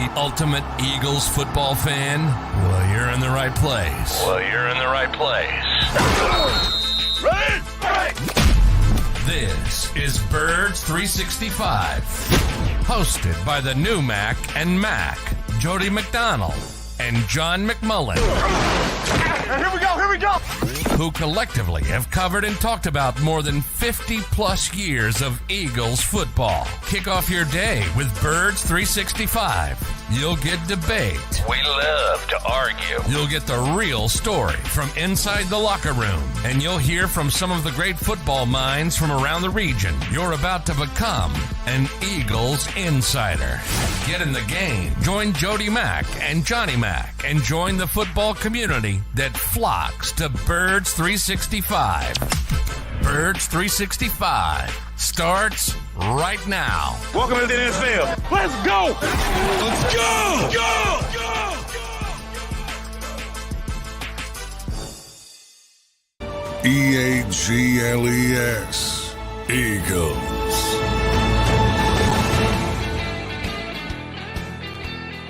the ultimate Eagles football fan? Well, you're in the right place. This is Birds 365, hosted by the new Mac and Mac, Jody McDonald and John McMullen. Here we go. Who collectively have covered and talked about more than 50 plus years of Eagles football. Kick off your day with Birds 365. You'll get debate. We love to argue. You'll get the real story from inside the locker room. And you'll hear from some of the great football minds from around the region. You're about to become an Eagles insider. Get in the game. Join Jody Mack and Johnny Mack and join the football community that flocks to Birds 365. Birds 365 starts right now. Welcome to the NFL. Let's go. EAGLES, Eagles.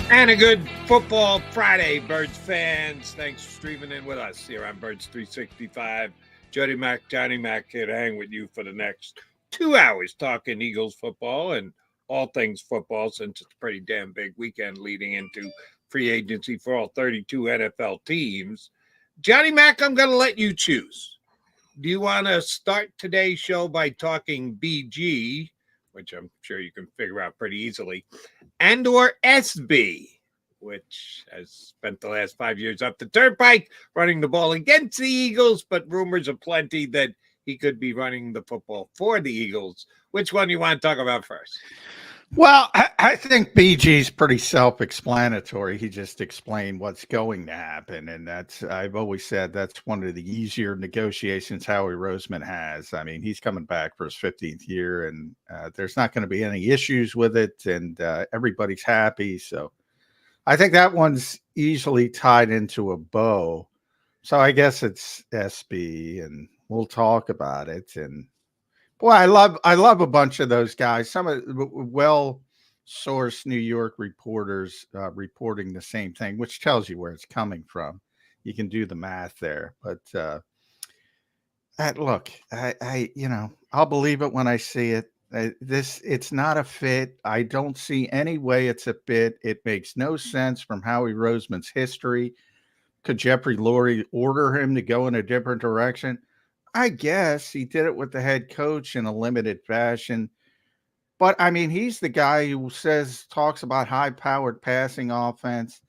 And a good football Friday, Birds fans. Thanks for streaming in with us here on Birds 365. Jody Mack, Johnny Mack here to hang with you for the next 2 hours talking Eagles football and all things football, since it's a pretty damn big weekend leading into free agency for all 32 NFL teams. Johnny Mack, I'm going to let you choose. Do you want to start today's show by talking BG, which I'm sure you can figure out pretty easily, and or SB, which has spent the last 5 years up the turnpike running the ball against the Eagles, but rumors are plenty that he could be running the football for the Eagles. Which one do you want to talk about first? Well, I think BG's pretty self-explanatory. He just explained what's going to happen, and I've always said that's one of the easier negotiations Howie Roseman has. I mean, he's coming back for his 15th year, and there's not going to be any issues with it, and everybody's happy. So I think that one's easily tied into a bow. So I guess it's SB, and we'll talk about it. And boy, I love a bunch of those guys. Some of the well-sourced New York reporters reporting the same thing, which tells you where it's coming from. You can do the math there. But look, I'll believe it when I see it. It's not a fit. I don't see any way it's a fit. It makes no sense from Howie Roseman's history. Could Jeffrey Lurie order him to go in a different direction? I guess he did it with the head coach in a limited fashion. But, I mean, he's the guy who talks about high-powered passing offense.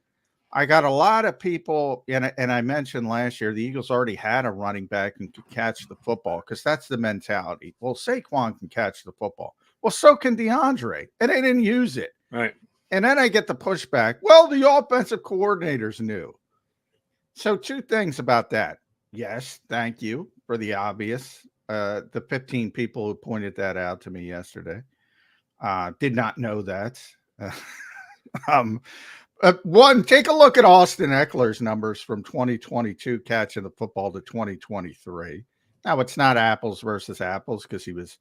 I got a lot of people, and I mentioned last year, the Eagles already had a running back and could catch the football because that's the mentality. Well, Saquon can catch the football. Well, so can DeAndre, and they didn't use it. Right. And then I get the pushback. Well, the offensive coordinators knew. So 2 things about that. Yes, thank you for the obvious. The 15 people who pointed that out to me yesterday did not know that. One, take a look at Austin Eckler's numbers from 2022 catching the football to 2023. Now, it's not apples versus apples because he was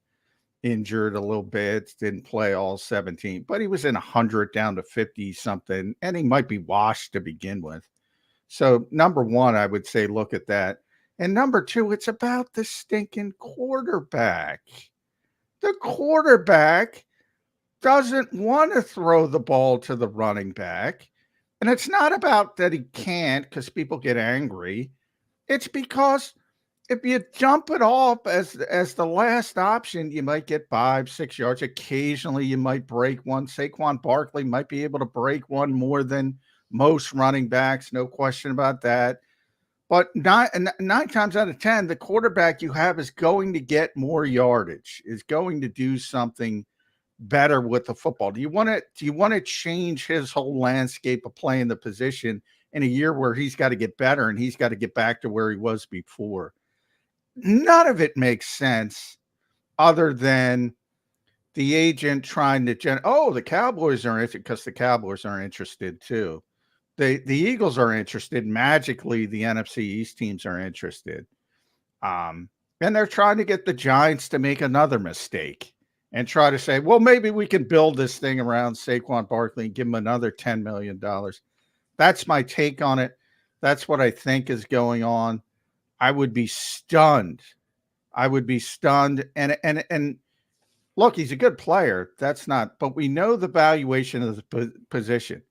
injured a little bit, didn't play all 17, but he was in 100 down to 50-something, and he might be washed to begin with. So, number one, I would say look at that. And number 2, it's about the stinking quarterback. The quarterback doesn't want to throw the ball to the running back. And it's not about that he can't because people get angry. It's because if you jump it off as the last option, you might get 5-6 yards. Occasionally, you might break one. Saquon Barkley might be able to break one more than most running backs. No question about that. But nine times out of 10, the quarterback you have is going to get more yardage, is going to do something better with the football. Do you want to change his whole landscape of playing the position in a year where he's got to get better and he's got to get back to where he was before? None of it makes sense other than the agent trying to the Cowboys are interested because the Cowboys are interested too. The Eagles are interested. Magically, the NFC East teams are interested. And they're trying to get the Giants to make another mistake and try to say, well, maybe we can build this thing around Saquon Barkley and give him another $10 million. That's my take on it. That's what I think is going on. I would be stunned. And look, he's a good player. That's not, but we know the valuation of the position.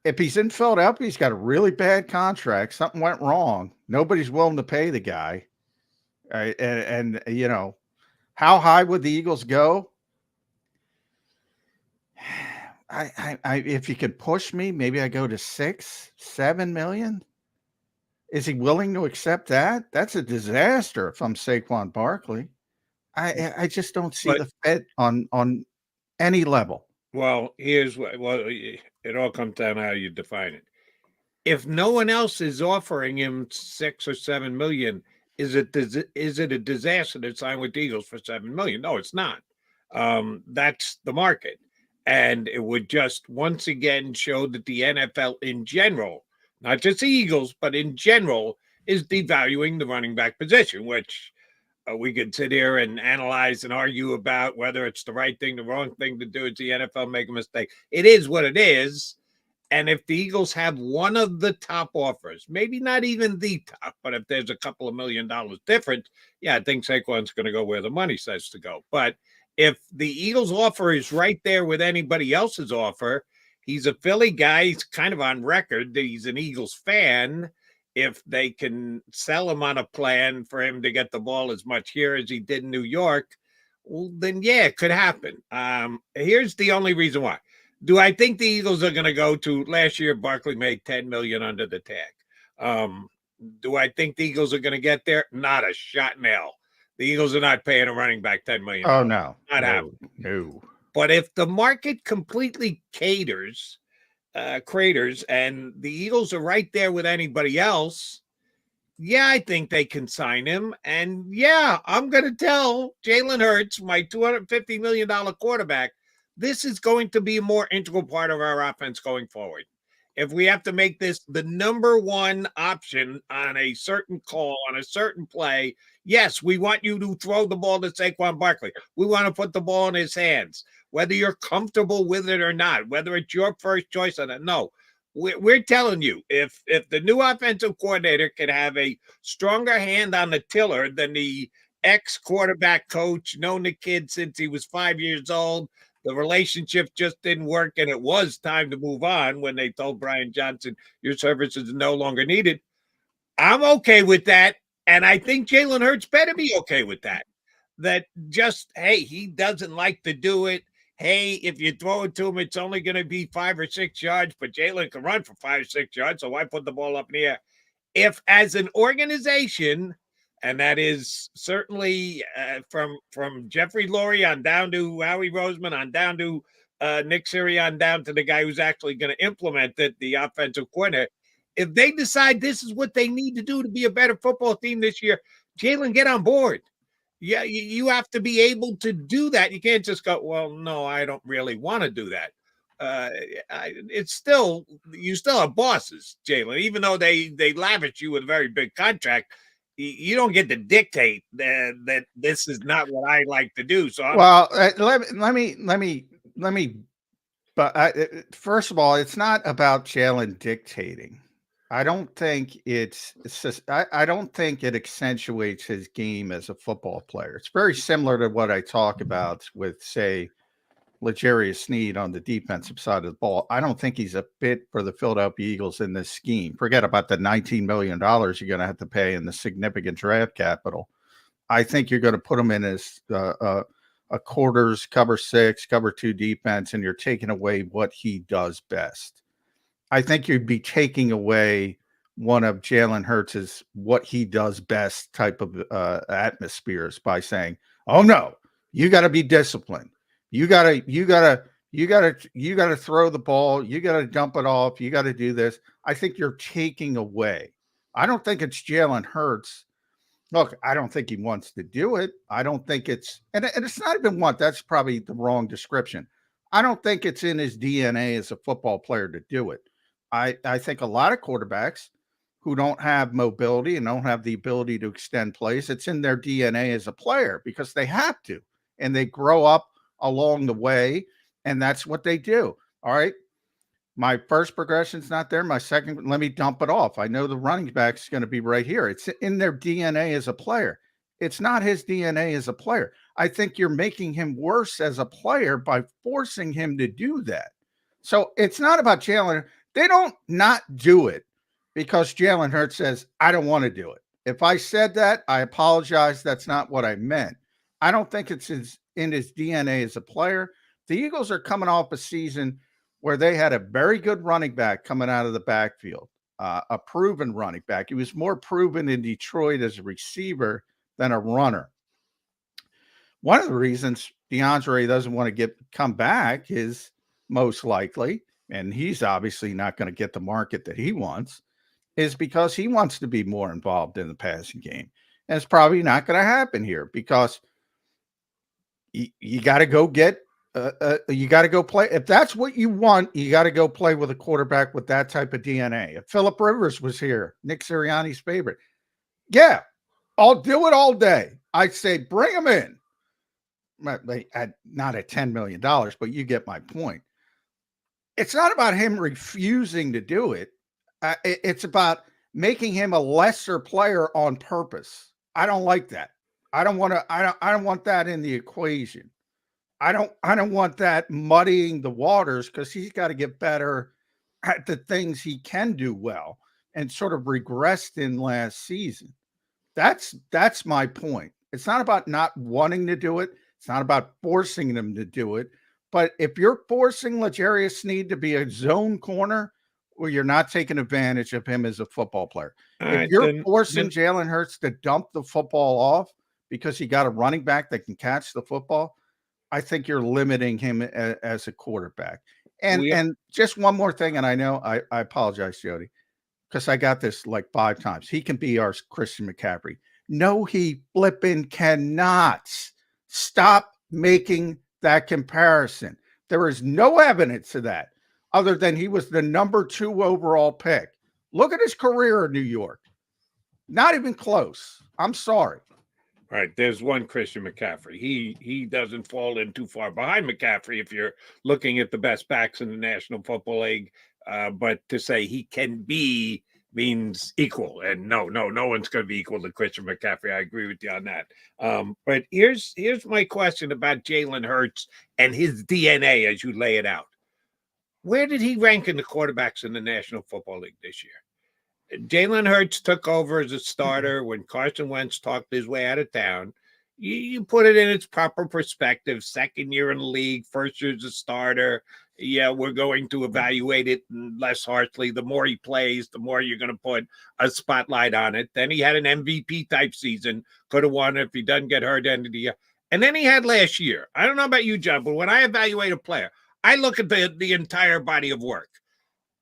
If he's in Philadelphia, he's got a really bad contract. Something went wrong. Nobody's willing to pay the guy. And you know, how high would the Eagles go? If you could push me, maybe I go to 6-7 million. Is he willing to accept that? That's a disaster if I'm Saquon Barkley. I just don't see the fit on any level. Well, here's what. Well, it all comes down to how you define it. If no one else is offering him 6 or 7 million, is it a disaster to sign with the Eagles for 7 million? No, it's not. That's the market, and it would just once again show that the NFL in general, not just the Eagles, but in general, is devaluing the running back position, which we could sit here and analyze and argue about whether it's the right thing, the wrong thing to do. It's the NFL make a mistake. It is what it is. And if the Eagles have one of the top offers, maybe not even the top, but if there's a couple of $1 million difference, yeah, I think Saquon's going to go where the money says to go. But if the Eagles offer is right there with anybody else's offer, he's a Philly guy. He's kind of on record that he's an Eagles fan. If they can sell him on a plan for him to get the ball as much here as he did in New York, well, then, yeah, it could happen. Here's the only reason why. Do I think the Eagles are going to go to last year? Barkley made $10 million under the tag. Do I think the Eagles are going to get there? Not a shot in hell. The Eagles are not paying a running back $10 million. Oh, no. Not happening. No. But if the market completely craters, and the Eagles are right there with anybody else, yeah, I think they can sign him. And yeah, I'm going to tell Jalen Hurts, my $250 million quarterback, this is going to be a more integral part of our offense going forward. If we have to make this the number one option on a certain call, on a certain play, yes, we want you to throw the ball to Saquon Barkley. We want to put the ball in his hands, whether you're comfortable with it or not, whether it's your first choice or not. No, we're telling you, if the new offensive coordinator can have a stronger hand on the tiller than the ex-quarterback coach, known the kid since he was 5 years old, the relationship just didn't work, and it was time to move on when they told Brian Johnson, your services are no longer needed. I'm okay with that, and I think Jalen Hurts better be okay with that. That just, hey, he doesn't like to do it. Hey, if you throw it to him, it's only going to be 5 or 6 yards, but Jalen can run for 5 or 6 yards, so why put the ball up in the air? If, as an organization, and that is certainly from Jeffrey Lurie on down to Howie Roseman, on down to Nick Sirianni, down to the guy who's actually going to implement it, the offensive coordinator. If they decide this is what they need to do to be a better football team this year, Jalen, get on board. Yeah, you have to be able to do that. You can't just go, well, no, I don't really want to do that. It's still, you still have bosses, Jalen, even though they lavish you with a very big contract. You don't get to dictate that this is not what I like to do. So, let me. But first of all, it's not about Jalen dictating. I don't think I don't think it accentuates his game as a football player. It's very similar to what I talk about with, say, L'Jarius Sneed on the defensive side of the ball. I don't think he's a fit for the Philadelphia Eagles in this scheme. Forget about the $19 million you're going to have to pay and the significant draft capital. I think you're going to put him in as a quarters, cover 6, cover 2 defense, and you're taking away what he does best. I think you'd be taking away one of Jalen Hurts' what he does best type of atmospheres by saying, oh no, you got to be disciplined. You gotta throw the ball. You gotta dump it off. You gotta do this. I think you're taking away. I don't think it's Jalen Hurts. Look, I don't think he wants to do it. I don't think it's, and it's not even want. That's probably the wrong description. I don't think it's in his DNA as a football player to do it. I think a lot of quarterbacks who don't have mobility and don't have the ability to extend plays, it's in their DNA as a player because they have to. and they grow up along the way, and that's what they do. All right. My first progression's not there. My second, let me dump it off. I know the running back's going to be right here. It's in their DNA as a player. It's not his DNA as a player. I think you're making him worse as a player by forcing him to do that. So it's not about Jalen. They don't not do it because Jalen Hurts says, I don't want to do it. If I said that, I apologize. That's not what I meant. I don't think it's in his DNA as a player. The Eagles are coming off a season where they had a very good running back coming out of the backfield, a proven running back. He was more proven in Detroit as a receiver than a runner. One of the reasons DeAndre doesn't want to come back is most likely, and he's obviously not going to get the market that he wants, is because he wants to be more involved in the passing game. And it's probably not going to happen here because you got to go get you got to go play. If that's what you want, you got to go play with a quarterback with that type of DNA. If Phillip Rivers was here, Nick Sirianni's favorite, yeah, I'll do it all day. I'd say bring him in. Not at $10 million, but you get my point. It's not about him refusing to do it. It's about making him a lesser player on purpose. I don't like that. I don't want that in the equation. I don't want that muddying the waters because he's got to get better at the things he can do well and sort of regressed in last season. That's my point. It's not about not wanting to do it. It's not about forcing them to do it. But if you're forcing L'Jarius Sneed to be a zone corner, well, you're not taking advantage of him as a football player. If you're forcing Jalen Hurts to dump the football off because he got a running back that can catch the football, I think you're limiting him as a quarterback. And just one more thing, and I know I apologize, Jody, because I got this like 5 times. He can be our Christian McCaffrey. No, he flipping cannot. Stop making that comparison. There is no evidence of that other than he was the number 2 overall pick. Look at his career in New York. Not even close. I'm sorry. Right. There's one Christian McCaffrey. He doesn't fall in too far behind McCaffrey if you're looking at the best backs in the National Football League. But to say he can be means equal. And no one's going to be equal to Christian McCaffrey. I agree with you on that. But here's my question about Jalen Hurts and his DNA as you lay it out. Where did he rank in the quarterbacks in the National Football League this year? Jalen Hurts took over as a starter when Carson Wentz talked his way out of town. You put it in its proper perspective. Second year in the league, first year as a starter. Yeah, we're going to evaluate it less harshly. The more he plays, the more you're going to put a spotlight on it. Then he had an MVP type season. Could have won if he doesn't get hurt end of the year. And then he had last year. I don't know about you, John, but when I evaluate a player, I look at the entire body of work.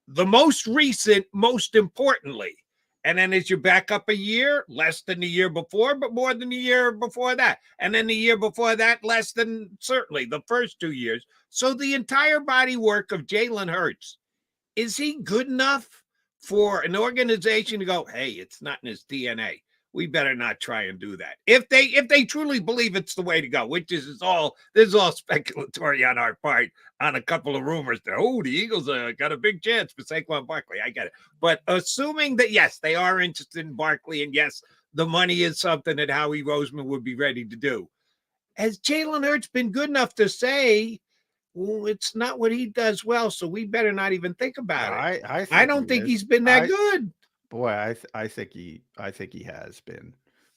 The most recent, most importantly, and then as you back up a year, less than the year before, but more than the year before that. And then the year before that, less than certainly the first 2 years. So the entire body work of Jalen Hurts, is he good enough for an organization to go, hey, it's not in his DNA. We better not try and do that. If they truly believe it's the way to go, which this is all speculatory on our part on a couple of rumors that, the Eagles got a big chance for Saquon Barkley. I get it. But assuming that, yes, they are interested in Barkley, and yes, the money is something that Howie Roseman would be ready to do. Has Jalen Hurts been good enough to say, well, it's not what he does well, so we better not even think about it? I don't think he's been that good. Boy, I think he has been.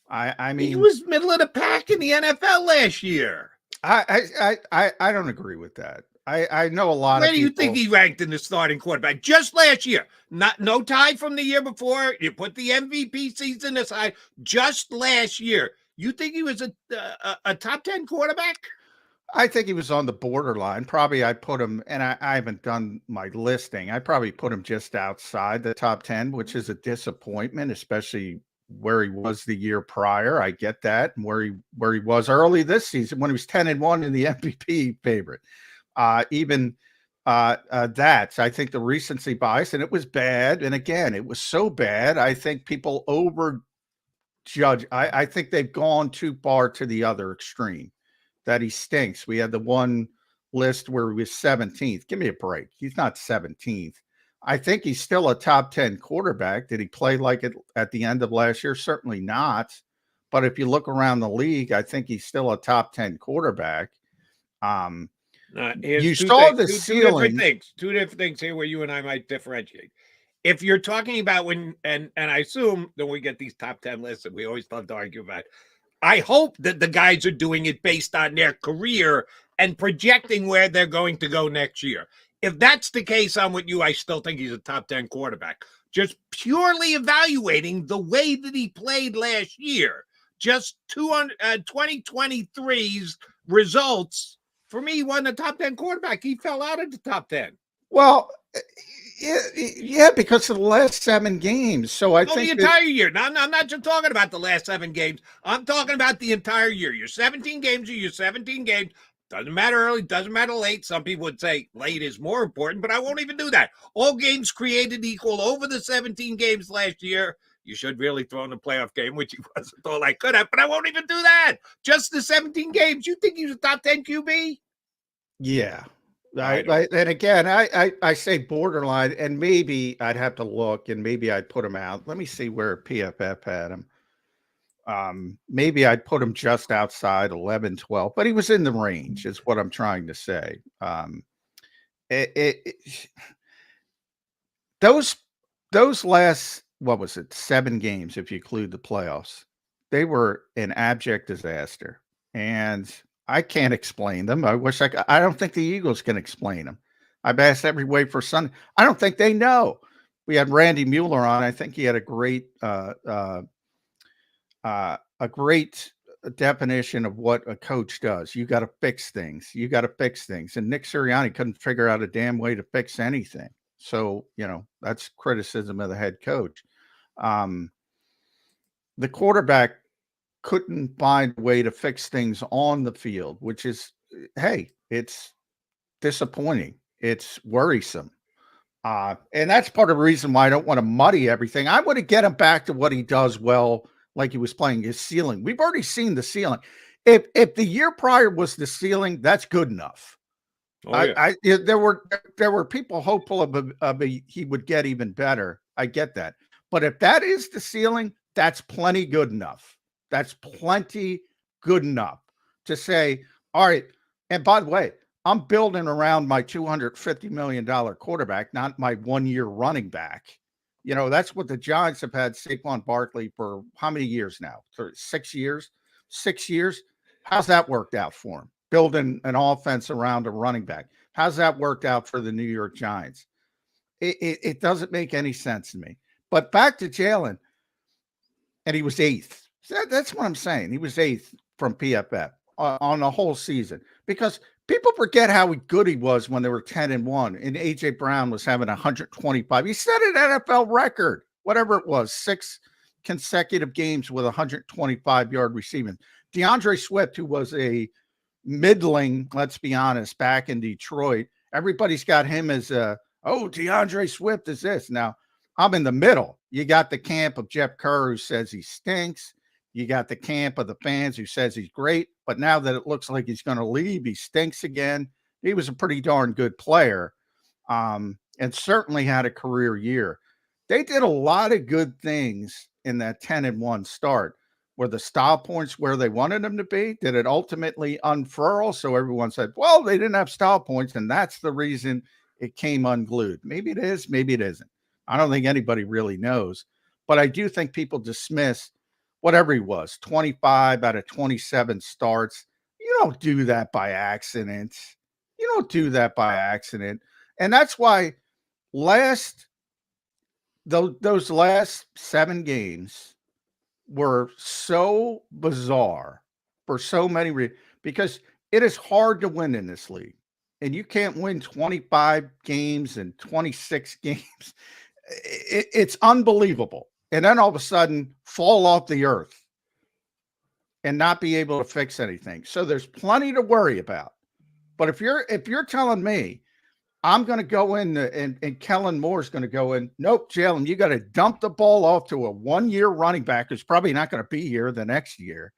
I mean, he was middle of the pack in the NFL last year. I don't agree with that. I know a lot. Where do you think he ranked in the starting quarterback just last year? No tie from the year before. You put the MVP season aside. Just last year, you think he was a top 10 quarterback? I think he was on the borderline. Probably I put him, and I haven't done my listing. I probably put him just outside the top 10, which is a disappointment, especially where he was the year prior. I get that. And where he was early this season when he was 10-1 in the MVP favorite. Even that, I think the recency bias, and it was bad. And again, it was so bad. I think people overjudge. I think they've gone too far to the other extreme. that he stinks. We had the one list where he was 17th. Give me a break. He's not 17th. I think he's still a top 10 quarterback. Did he play like it at the end of last year? Certainly not. But if you look around the league, I think he's still a top 10 quarterback. You saw the ceiling. Two different things here where you and I might differentiate. If you're talking about when, and I assume that we get these top 10 lists that we always love to argue about, I hope that the guys are doing it based on their career and projecting where they're going to go next year. If that's the case, I'm with you. I still think he's a top 10 quarterback. Just purely evaluating the way that he played last year, just 2023's results, for me, he wasn't a top 10 quarterback. He fell out of the top 10. Well, yeah, because of the last 7 games. So I think the entire year. Now, I'm not just talking about the last 7 games. I'm talking about the entire year. Your 17 games are your 17 games. Doesn't matter early, doesn't matter late. Some people would say late is more important, but I won't even do that. All games created equal over the 17 games last year. You should really throw in the playoff game, which he wasn't all I could have, but I won't even do that. Just the 17 games. You think he's a top 10 QB? Yeah. And again, I say borderline, and maybe I'd have to look, and maybe I'd put him out. Let me see where PFF had him. Maybe I'd put him just outside 11, 12, but he was in the range, is what I'm trying to say. Those last, what was it, 7 games, if you include the playoffs, they were an abject disaster. And I can't explain them. I wish I could. I don't think the Eagles can explain them. I've asked every way for Sunday. I don't think they know. We had Randy Mueller on. I think he had a great definition of what a coach does. You got to fix things. You got to fix things. And Nick Sirianni couldn't figure out a damn way to fix anything. So, that's criticism of the head coach. The quarterback couldn't find a way to fix things on the field, which is, hey, it's disappointing. It's worrisome. And that's part of the reason why I don't want to muddy everything. I want to get him back to what he does well, like he was playing his ceiling. We've already seen the ceiling. If the year prior was the ceiling, that's good enough. Oh, yeah. There were people hopeful of he would get even better. I get that. But if that is the ceiling, that's plenty good enough. That's plenty good enough to say, all right. And by the way, I'm building around my $250 million quarterback, not my 1-year running back. That's what the Giants have had Saquon Barkley for how many years now? For 6 years? 6 years? How's that worked out for him? Building an offense around a running back. How's that worked out for the New York Giants? It doesn't make any sense to me. But back to Jalen, and he was 8th. That's what I'm saying. He was 8th from PFF on the whole season, because people forget how good he was when they were 10-1, and AJ Brown was having 125. He set an NFL record, whatever it was, 6 consecutive games with 125-yard receiving. DeAndre Swift, who was a middling, let's be honest, back in Detroit, everybody's got him as DeAndre Swift is this. Now, I'm in the middle. You got the camp of Jeff Kerr, who says he stinks. You got the camp of the fans who says he's great. But now that it looks like he's going to leave, he stinks again. He was a pretty darn good player, and certainly had a career year. They did a lot of good things in that 10-1 start. Were the style points where they wanted them to be? Did it ultimately unfurl? So everyone said, well, they didn't have style points, and that's the reason it came unglued. Maybe it is, maybe it isn't. I don't think anybody really knows. But I do think people dismiss whatever he was, 25 out of 27 starts. You don't do that by accident. You don't do that by accident. And that's why those last 7 games were so bizarre for so many reasons, because it is hard to win in this league. And you can't win 25 games and 26 games. It's unbelievable. And then all of a sudden fall off the earth and not be able to fix anything. So there's plenty to worry about. But if you're telling me I'm going to go in and Kellen Moore's going to go in, nope, Jalen, you got to dump the ball off to a 1-year running back who's probably not going to be here the next year.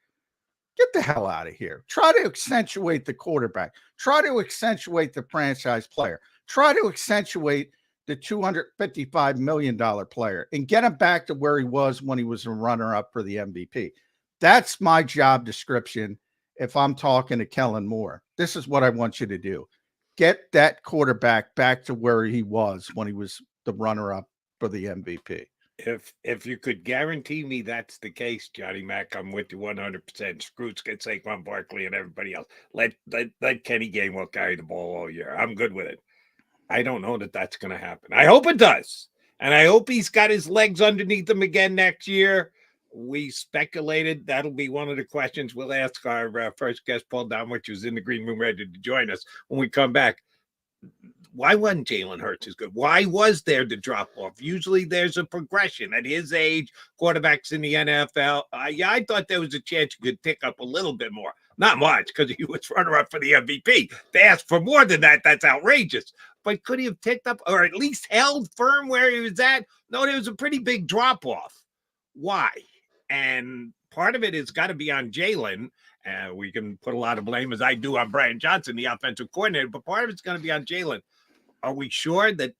Get the hell out of here. Try to accentuate the quarterback. Try to accentuate the franchise player. Try to accentuate the $255 million player and get him back to where he was when he was a runner-up for the MVP. That's my job description if I'm talking to Kellen Moore. This is what I want you to do. Get that quarterback back to where he was when he was the runner-up for the MVP. If you could guarantee me that's the case, Johnny Mac, I'm with you 100%. Scrooge get Saquon Barkley and everybody else. Let Kenny Gainwell carry the ball all year. I'm good with it. I don't know that that's going to happen. I hope it does. And I hope he's got his legs underneath him again next year. We speculated that'll be one of the questions we'll ask our first guest, Paul Domowitch, who's in the green room ready to join us when we come back. Why wasn't Jalen Hurts as good? Why was there the drop-off? Usually there's a progression. At his age, quarterbacks in the NFL, I thought there was a chance you could pick up a little bit more. Not much, because he was runner-up for the MVP. They asked for more than that. That's outrageous. But could he have picked up or at least held firm where he was at? No, there was a pretty big drop-off. Why? And part of it has got to be on Jalen. We can put a lot of blame, as I do, on Brian Johnson, the offensive coordinator, but part of it's going to be on Jalen. Are we sure that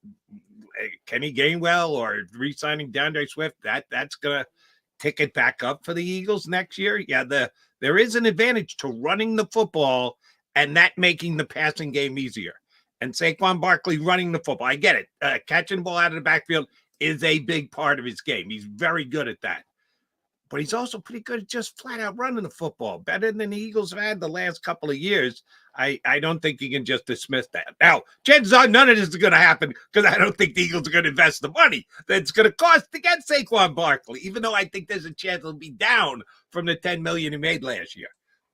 Kenny Gainwell or re-signing DeAndre Swift, that's going to tick it back up for the Eagles next year? Yeah, there is an advantage to running the football and that making the passing game easier. And Saquon Barkley running the football, I get it. Catching the ball out of the backfield is a big part of his game. He's very good at that. But he's also pretty good at just flat out running the football, better than the Eagles have had the last couple of years. I don't think you can just dismiss that. Now, chances are none of this is going to happen because I don't think the Eagles are going to invest the money that's going to cost to get Saquon Barkley, even though I think there's a chance it'll be down from the $10 million he made last year.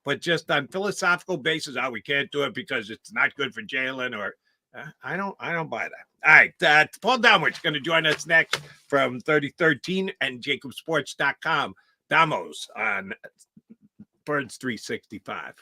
But just on philosophical basis, we can't do it because it's not good for Jalen, or I don't buy that. All right, Paul Domowitch is going to join us next from 3013 and JAKIBSports.com. Damos on Birds 365.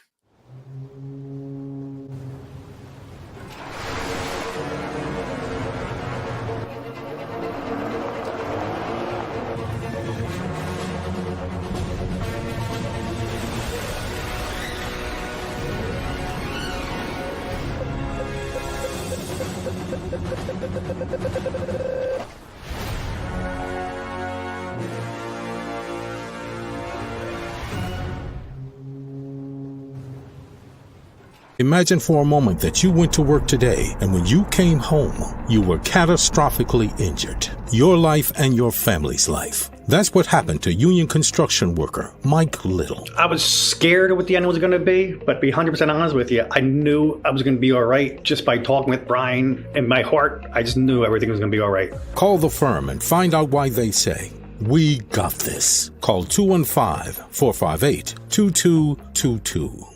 Imagine for a moment that you went to work today and when you came home, you were catastrophically injured. Your life and your family's life. That's what happened to union construction worker Mike Little. I was scared of what the end was going to be, but to be 100% honest with you, I knew I was going to be all right just by talking with Brian. In my heart, I just knew everything was going to be all right. Call the firm and find out why they say, "We got this." Call 215-458-2222.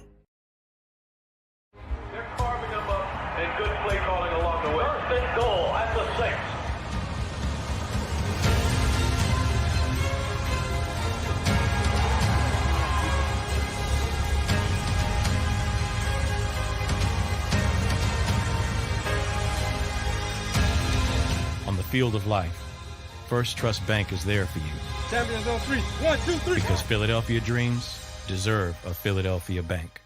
Field of life, First Trust Bank is there for you. Champions on 3. 1, 2, 3. Because Philadelphia dreams deserve a Philadelphia bank.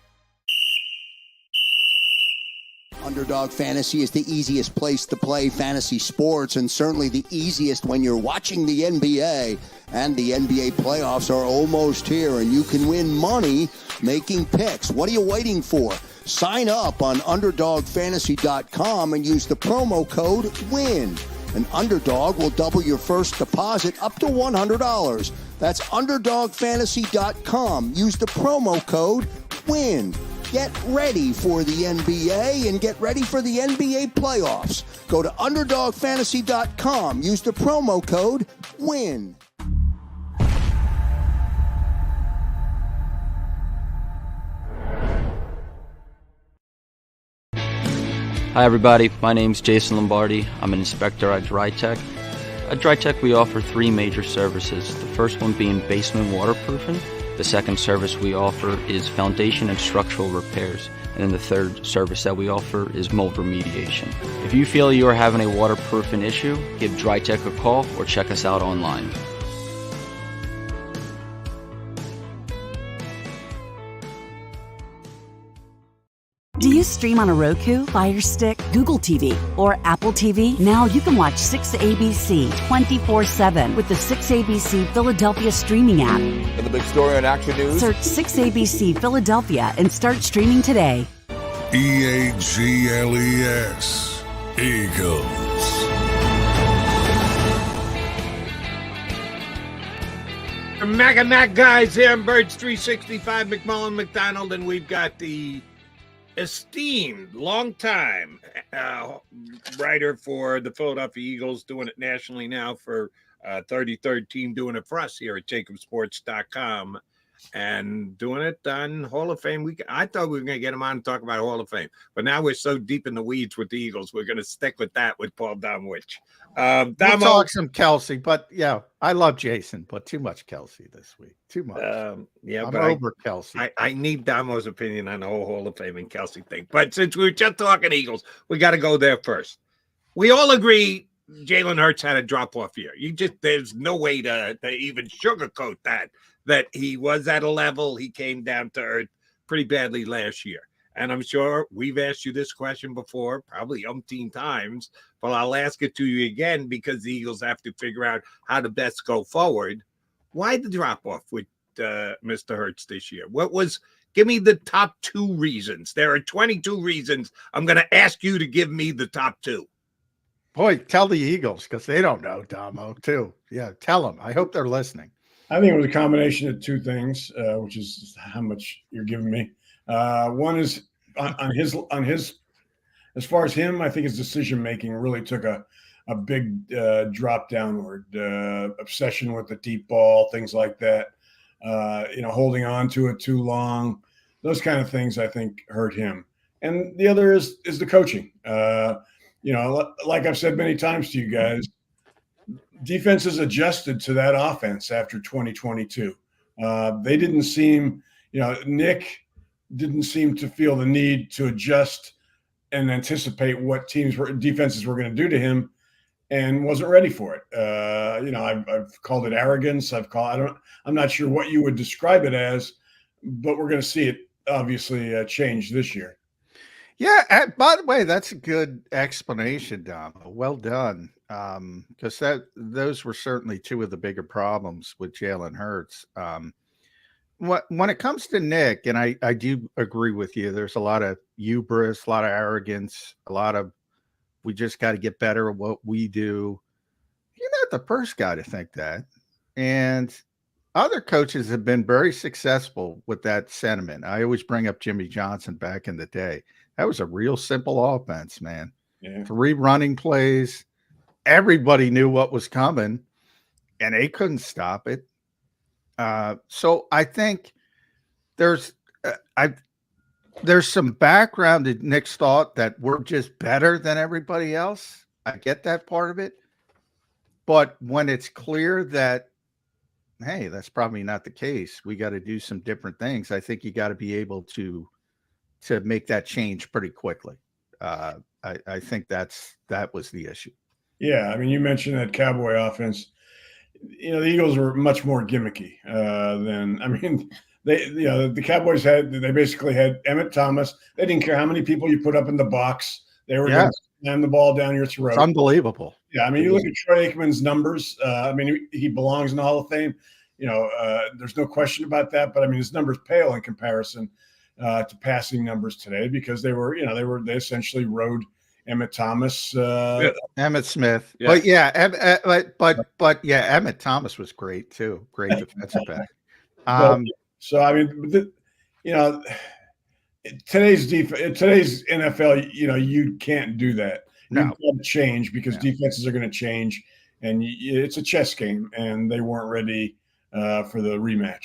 Underdog Fantasy is the easiest place to play fantasy sports, and certainly the easiest when you're watching the NBA. And the NBA playoffs are almost here, and you can win money making picks. What are you waiting for? Sign up on UnderdogFantasy.com and use the promo code WIN. An Underdog will double your first deposit up to $100. That's UnderdogFantasy.com. Use the promo code WIN. Get ready for the NBA and get ready for the NBA playoffs. Go to UnderdogFantasy.com. Use the promo code WIN. Hi everybody, my name's Jason Lombardi. I'm an inspector at DryTech. At DryTech we offer three major services, the first one being basement waterproofing. The second service we offer is foundation and structural repairs. And then the third service that we offer is mold remediation. If you feel you are having a waterproofing issue, give DryTech a call or check us out online. you stream on a Roku, Fire Stick, Google TV, or Apple TV? Now you can watch 6ABC 24/7 with the 6ABC Philadelphia streaming app. And the big story on Action News? Search 6ABC Philadelphia and start streaming today. EAGLES. Eagles. Mac guys here on Birds 365, McMullen, McDonald, and we've got the esteemed, long-time writer for the Philadelphia Eagles, doing it nationally now for 33rd team, doing it for us here at JAKIBSports.com, and doing it on Hall of Fame week. I thought we were going to get him on and talk about Hall of Fame, but now we're so deep in the weeds with the Eagles, we're going to stick with that with Paul Domowitch. We'll talk some Kelce, but yeah, I love Jason, but too much Kelce this week. Too much. Yeah, I'm but over Kelce. I need Damo's opinion on the whole Hall of Fame and Kelce thing. But since we were just talking Eagles, we got to go there first. We all agree Jalen Hurts had a drop-off year. There's no way to even sugarcoat that he was at a level. He came down to earth pretty badly last year. And I'm sure we've asked you this question before, probably umpteen times, but I'll ask it to you again because the Eagles have to figure out how to best go forward. Why the drop-off with Mr. Hurts this year? Give me the top 2 reasons. There are 22 reasons. I'm going to ask you to give me the top 2. Boy, tell the Eagles because they don't know, Damo, too. Yeah, tell them. I hope they're listening. I think it was a combination of 2 things, which is how much you're giving me. One is on his, as far as him, I think his decision making really took a big drop downward. Obsession with the deep ball, things like that. Holding on to it too long. Those kind of things I think hurt him. And the other is the coaching. Like I've said many times to you guys, defenses adjusted to that offense after 2022. They didn't seem, Nick didn't seem to feel the need to adjust and anticipate what defenses were going to do to him, and wasn't ready for it. I've called it arrogance. I'm not sure what you would describe it as, but we're going to see it obviously change this year. Yeah. By the way, that's a good explanation, Dom. Well done. Because those were certainly 2 of the bigger problems with Jalen Hurts. When it comes to Nick, and I do agree with you, there's a lot of hubris, a lot of arrogance, a lot of we just got to get better at what we do. You're not the first guy to think that. And other coaches have been very successful with that sentiment. I always bring up Jimmy Johnson back in the day. That was a real simple offense, man. Yeah. 3 running plays. Everybody knew what was coming, and they couldn't stop it. So I think there's some background in Nick's thought that we're just better than everybody else. I get that part of it. But when it's clear that, hey, that's probably not the case, we got to do some different things. I think you got to be able to make that change pretty quickly. I think that was the issue. Yeah, I mean, you mentioned that Cowboy offense. The Eagles were much more gimmicky than. I mean, the Cowboys they basically had Emmett Thomas. They didn't care how many people you put up in the box. They were going to slam the ball down your throat. It's unbelievable. Yeah, I mean, you look at Troy Aikman's numbers. I mean, he belongs in the Hall of Fame. There's no question about that. But I mean, his numbers pale in comparison to passing numbers today because they essentially rode Emmett Thomas, Emmett Smith. Yeah. But yeah, but yeah, Emmett Thomas was great too. Great defensive back. So I mean, today's NFL, you can't do that. No. You can't change because defenses are going to change, and it's a chess game, and they weren't ready for the rematch.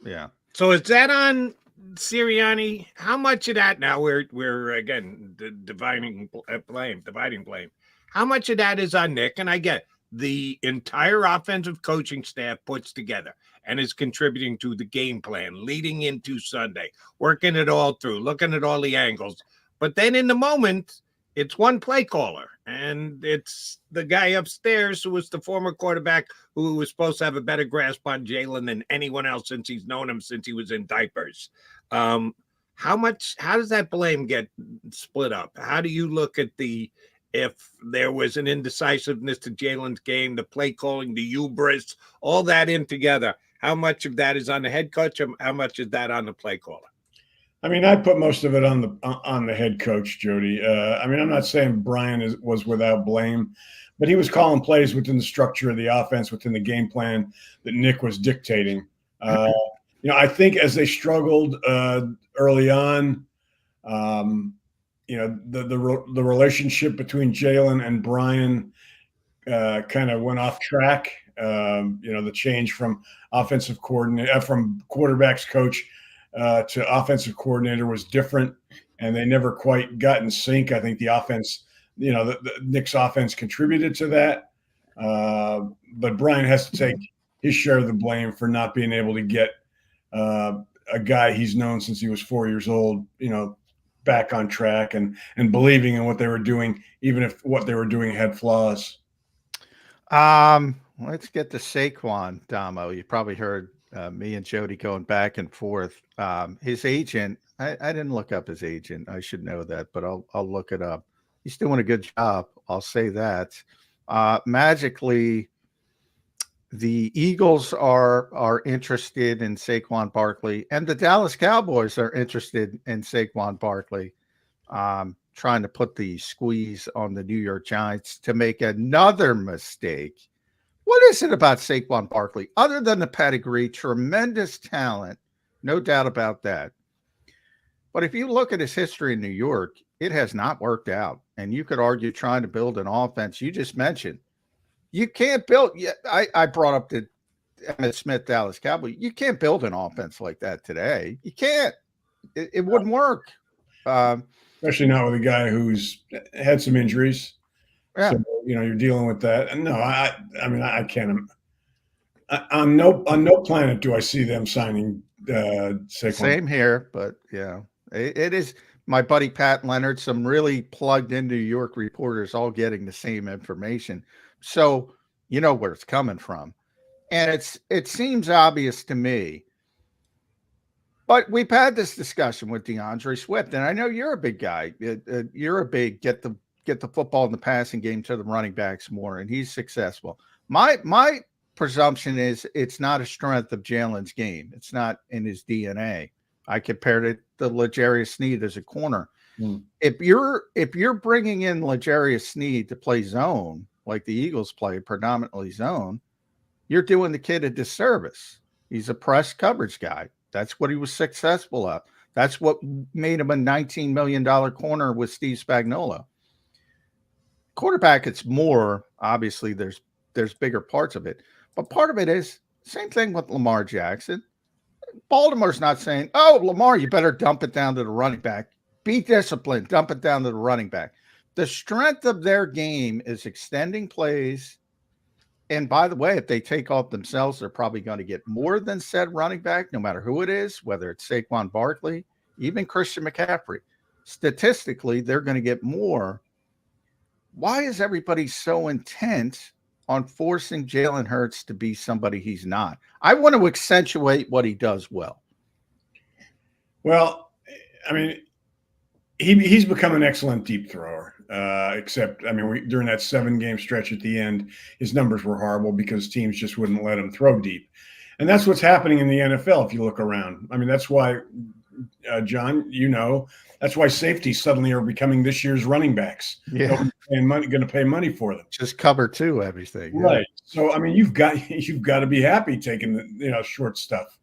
Yeah. So is that on Sirianni? How much of that now? We're again dividing blame. How much of that is on Nick? And I get the entire offensive coaching staff puts together and is contributing to the game plan leading into Sunday, working it all through, looking at all the angles. But then in the moment, it's one play caller, and it's the guy upstairs who was the former quarterback who was supposed to have a better grasp on Jalen than anyone else since he's known him since he was in diapers. How How does that blame get split up? How do you look at if there was an indecisiveness to Jalen's game, the play calling, the hubris, all that in together? How much of that is on the head coach? And how much is that on the play caller? I mean, I put most of it on the head coach, Jody. I mean, I'm not saying Brian was without blame, but he was calling plays within the structure of the offense, within the game plan that Nick was dictating. I think as they struggled early on, the relationship between Jalen and Brian kind of went off track. The change from offensive coordinator, from quarterbacks coach to offensive coordinator was different, and they never quite got in sync. I think the offense, Nick's offense contributed to that, but Brian has to take his share of the blame for not being able to get a guy he's known since he was 4 years old, back on track and believing in what they were doing, even if what they were doing had flaws. Let's get to Saquon, Damo. You probably heard me and Jody going back and forth. His agent, I didn't look up his agent. I should know that, but I'll look it up. He's doing a good job. I'll say that. Magically, the Eagles are interested in Saquon Barkley, and the Dallas Cowboys are interested in Saquon Barkley, trying to put the squeeze on the New York Giants to make another mistake. What is it about Saquon Barkley, other than the pedigree, tremendous talent, no doubt about that. But if you look at his history in New York, it has not worked out. And you could argue trying to build an offense. You just mentioned you can't build. I brought up the Emmitt Smith Dallas Cowboys. You can't build an offense like that today. You can't. It wouldn't work. Especially not with a guy who's had some injuries. Yeah. So, you're dealing with that. And no, I mean, I can't. On no planet do I see them signing Saquon. Same here, but yeah, it is. My buddy Pat Leonard, some really plugged into New York reporters, all getting the same information. So you know where it's coming from, and it seems obvious to me. But we've had this discussion with DeAndre Swift, and I know you're a big guy. You're a big get the football in the passing game to the running backs more, and he's successful. My presumption is it's not a strength of Jalen's game. It's not in his DNA. I compared it to L'Jarius Sneed as a corner. If you're bringing in L'Jarius Sneed to play zone like the Eagles play, predominantly zone, you're doing the kid a disservice. He's a press coverage guy. That's what he was successful at. That's what made him a $19 million corner with Steve Spagnuolo. Quarterback, it's more, obviously there's bigger parts of it, but part of it is same thing with Lamar Jackson. Baltimore's not saying, oh, Lamar, you better dump it down to the running back. Be disciplined, dump it down to the running back. The strength of their game is extending plays. And by the way, if they take off themselves, they're probably going to get more than said running back, no matter who it is, whether it's Saquon Barkley, even Christian McCaffrey. Statistically, they're going to get more. Why is everybody so intent on forcing Jalen Hurts to be somebody he's not? I want to accentuate what he does well. Well, I mean, he's become an excellent deep thrower. Except, I mean, during that 7-game stretch at the end, his numbers were horrible because teams just wouldn't let him throw deep. And that's what's happening in the NFL if you look around. I mean, that's why, John, that's why safeties suddenly are becoming this year's running backs. Yeah. Going to pay money for them. Just cover two, everything. Yeah. Right. So, I mean, you've got to be happy taking the, short stuff,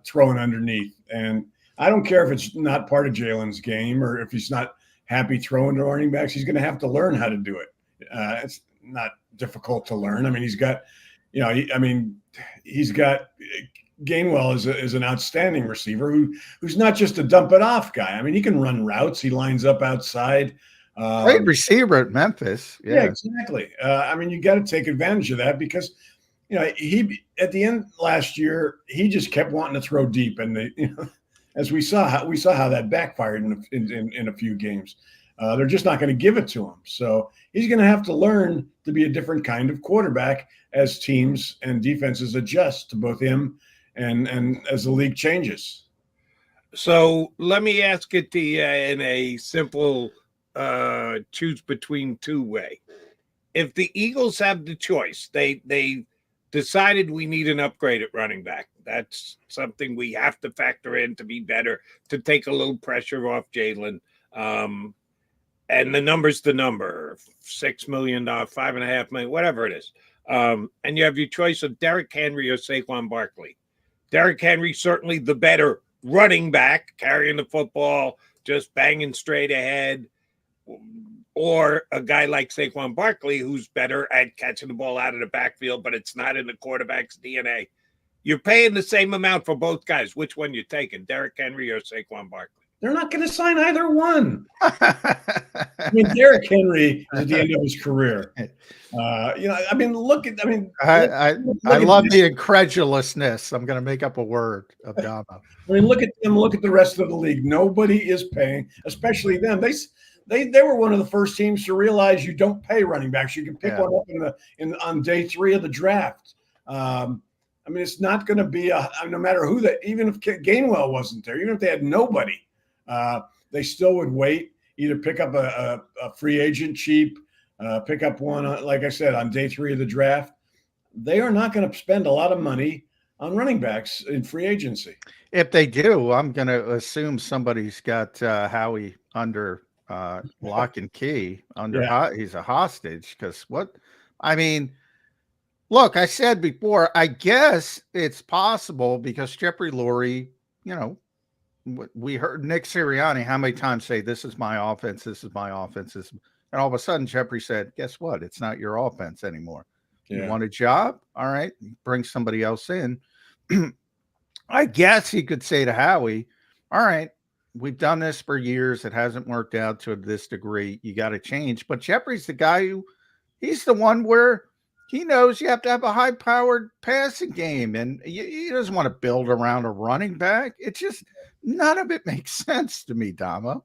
throwing underneath. And I don't care if it's not part of Jalen's game or if he's not happy throwing to running backs. He's going to have to learn how to do it. It's not difficult to learn. I mean, he's got, he's got Gainwell is an outstanding receiver who's not just a dump it off guy. I mean, he can run routes. He lines up outside. Great receiver at Memphis. Yeah, exactly. I mean, you got to take advantage of that because, he at the end last year, he just kept wanting to throw deep, and as we saw how that backfired in a few games. They're just not going to give it to him. So he's going to have to learn to be a different kind of quarterback as teams and defenses adjust to both him and as the league changes. So let me ask it to you in a simple choose between two way. If the Eagles have the choice, they decided we need an upgrade at running back. That's something we have to factor in to be better, to take a little pressure off Jalen. And the number's the number, $6 million, $5.5 million, whatever it is. And you have your choice of Derrick Henry or Saquon Barkley. Derrick Henry, certainly the better running back, carrying the football, just banging straight ahead, or a guy like Saquon Barkley, who's better at catching the ball out of the backfield, but it's not in the quarterback's DNA. You're paying the same amount for both guys. Which one you taking, Derrick Henry or Saquon Barkley? They're not going to sign either one. I mean, Derrick Henry is at the end of his career. Look at. I love the incredulousness. I'm going to make up a word of Dama. I mean, look at them. Look at the rest of the league. Nobody is paying, especially them. They were one of the first teams to realize you don't pay running backs. You can pick one up on day 3 of the draft. It's not going to be no matter who even if Gainwell wasn't there, even if they had nobody, they still would wait. Either pick up a free agent cheap, pick up one, like I said, on day 3 of the draft. They are not going to spend a lot of money on running backs in free agency. If they do, I'm going to assume somebody's got Howie under lock and key. He's a hostage because look, I said before, I guess it's possible because Jeffrey Lurie, we heard Nick Sirianni how many times say, this is my offense, this is my offense. And all of a sudden, Jeffrey said, guess what? It's not your offense anymore. You want a job? All right. Bring somebody else in. I guess he could say to Howie, all right, we've done this for years. It hasn't worked out to this degree. You got to change. But Jeffrey's the guy he's the one where he knows you have to have a high-powered passing game, and he doesn't want to build around a running back. It's just none of it makes sense to me, Dama.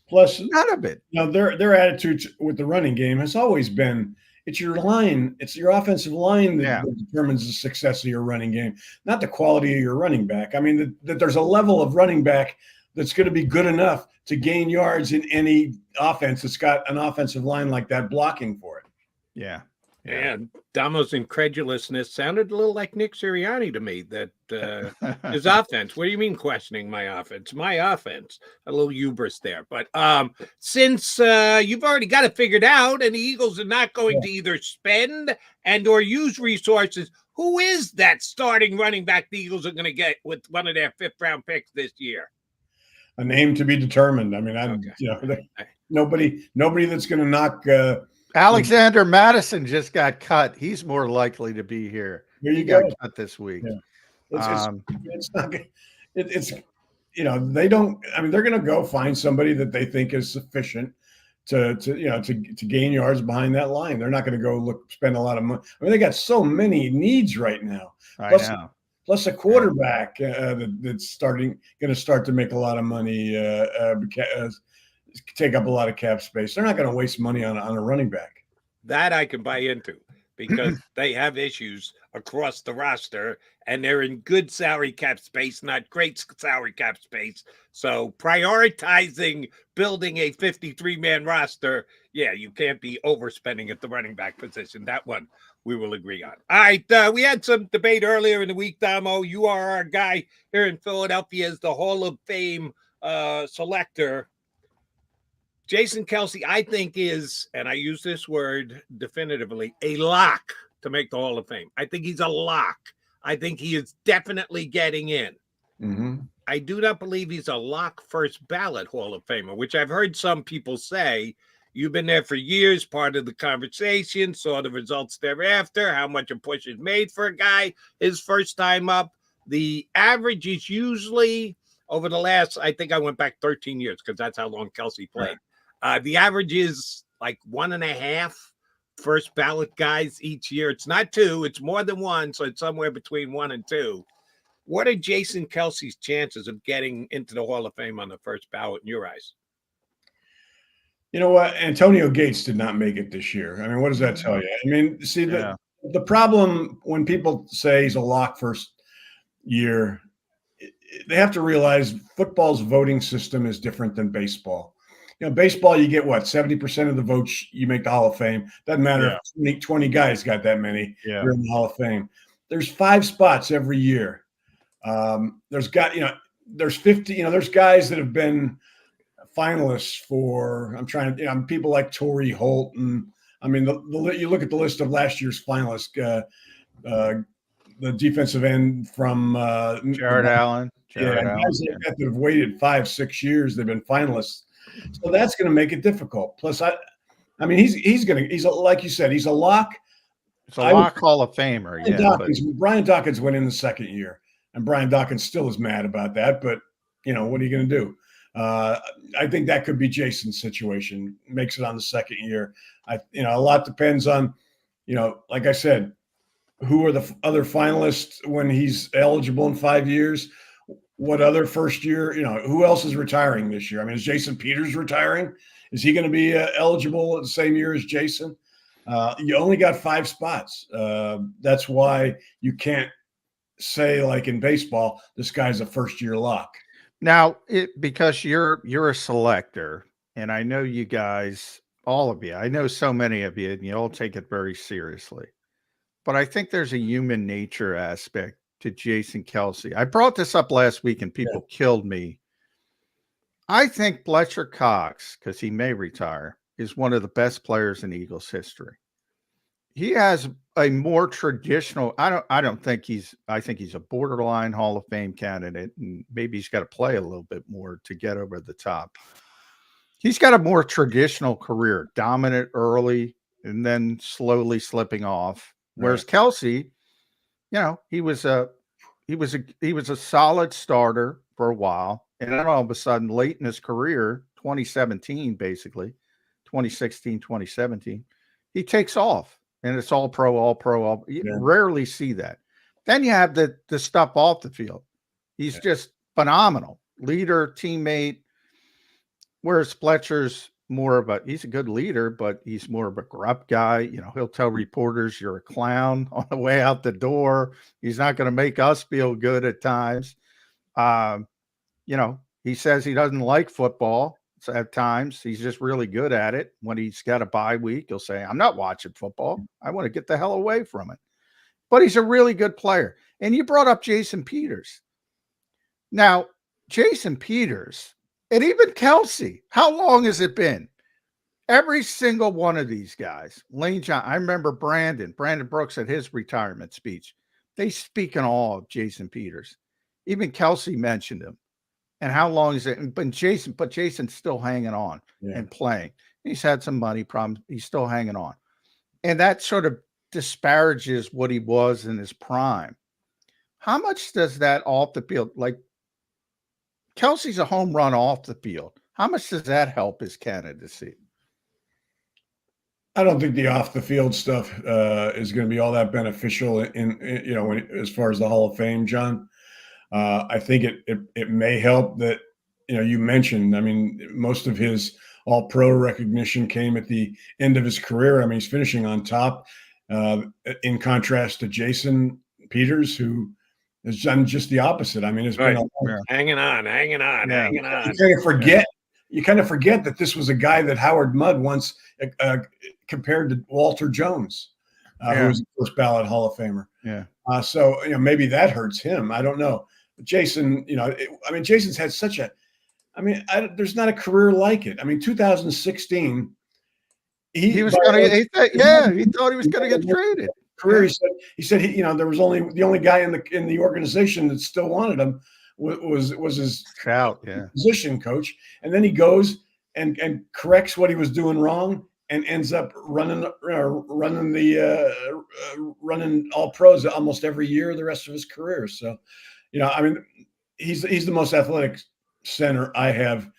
Plus, none of it. Their attitude with the running game has always been, it's your line, it's your offensive line that determines the success of your running game, not the quality of your running back. I mean, that there's a level of running back that's going to be good enough to gain yards in any offense that's got an offensive line like that blocking for it. Yeah. And Damo's incredulousness sounded a little like Nick Sirianni to me, that his offense. What do you mean questioning my offense? My offense. A little hubris there. But since you've already got it figured out and the Eagles are not going to either spend and or use resources, who is that starting running back the Eagles are going to get with one of their 5th-round picks this year? A name to be determined. I mean, nobody that's going to knock Alexander Madison just got cut. He's more likely to be here. There you go. Got cut this week. Yeah. It's not. They don't. I mean, they're going to go find somebody that they think is sufficient to gain yards behind that line. They're not going to go spend a lot of money. I mean, they got so many needs right now. Plus a quarterback that's going to start to make a lot of money. Take up a lot of cap space. They're not going to waste money on a running back. That I can buy into because they have issues across the roster and they're in good salary cap space, not great salary cap space. So prioritizing building a 53-man roster, you can't be overspending at the running back position. That one we will agree on. All right, we had some debate earlier in the week, Damo. You are our guy here in Philadelphia as the Hall of Fame selector. Jason Kelce, I think, is, and I use this word definitively, a lock to make the Hall of Fame. I think he's a lock. I think he is definitely getting in. Mm-hmm. I do not believe he's a lock first ballot Hall of Famer, which I've heard some people say. You've been there for years, part of the conversation, saw the results thereafter, how much a push is made for a guy his first time up. The average is usually over the last, I think I went back 13 years because that's how long Kelce played. The average is like 1.5 first ballot guys each year. It's not 2, it's more than 1, so it's somewhere between 1 and 2. What are Jason Kelce's chances of getting into the Hall of Fame on the first ballot in your eyes? You know what? Antonio Gates did not make it this year. I mean, what does that tell you? I mean, see, the problem when people say he's a lock first year, they have to realize football's voting system is different than baseball. Baseball, you get what, 70% of the votes, you make the Hall of Fame. Doesn't matter if 20 guys got that many. Yeah. You're in the Hall of Fame. There's 5 spots every year. There's 50, there's guys that have been finalists for, people like Torrey Holt. And you look at the list of last year's finalists, the defensive end from Jared Allen. Guys like that have waited 5-6 years. They've been finalists. So that's going to make it difficult. Plus, he's like you said, he's a lock. It's a lock Hall of Famer. Brian Dawkins went in the second year, and Brian Dawkins still is mad about that. But what are you going to do? I think that could be Jason's situation. Makes it on the second year. A lot depends on, like I said, who are the other finalists when he's eligible in 5 years. What other first year, who else is retiring this year? Is Jason Peters retiring? Is he going to be eligible the same year as Jason? You only got 5 spots. That's why you can't say, like in baseball, this guy's a first-year lock. Now, because you're a selector, and I know you guys, all of you, I know so many of you, and you all take it very seriously. But I think there's a human nature aspect to Jason Kelce. I brought this up last week and people killed me. I think Fletcher Cox, because he may retire, is one of the best players in Eagles history. He has a more traditional, I think he's a borderline Hall of Fame candidate, and maybe he's got to play a little bit more to get over the top. He's got a more traditional career, dominant early and then slowly slipping off. Whereas Kelce, he was a solid starter for a while, and then all of a sudden, late in his career, 2017, basically, 2016, 2017, he takes off, and it's all pro. You rarely see that. Then you have the stuff off the field. He's just phenomenal, leader, teammate. Whereas Fletcher's he's a good leader, but he's more of a gruff guy. He'll tell reporters you're a clown on the way out the door. He's not going to make us feel good at times. He says he doesn't like football. So at times he's just really good at it. When he's got a bye week, he'll say, I'm not watching football. I want to get the hell away from it. But he's a really good player. And you brought up Jason Peters. Now, Jason Peters, and even Kelce, how long has it been? Every single one of these guys, Lane John, I remember Brandon Brooks at his retirement speech. They speak in awe of Jason Peters. Even Kelce mentioned him. And how long is it? But Jason's still hanging on and playing. He's had some money problems. He's still hanging on. And that sort of disparages what he was in his prime. How much does that off the field, like Kelce's a home run off the field. How much does that help his candidacy? I don't think the off the field stuff is going to be all that beneficial as far as the Hall of Fame, John. I think it may help that, you mentioned, most of his all pro recognition came at the end of his career. He's finishing on top in contrast to Jason Peters, who has done just the opposite. It's been hanging on. You kind of forget that this was a guy that Howard Mudd once compared to Walter Jones, who was the first ballot Hall of Famer. Yeah. So maybe that hurts him. I don't know. But Jason, Jason's had such a. There's not a career like it. 2016. He thought he was going to get traded. Career. He said there was the only guy in the organization that still wanted him was his position coach, and then he goes and corrects what he was doing wrong and ends up running all pros almost every year the rest of his career. So, he's the most athletic center I have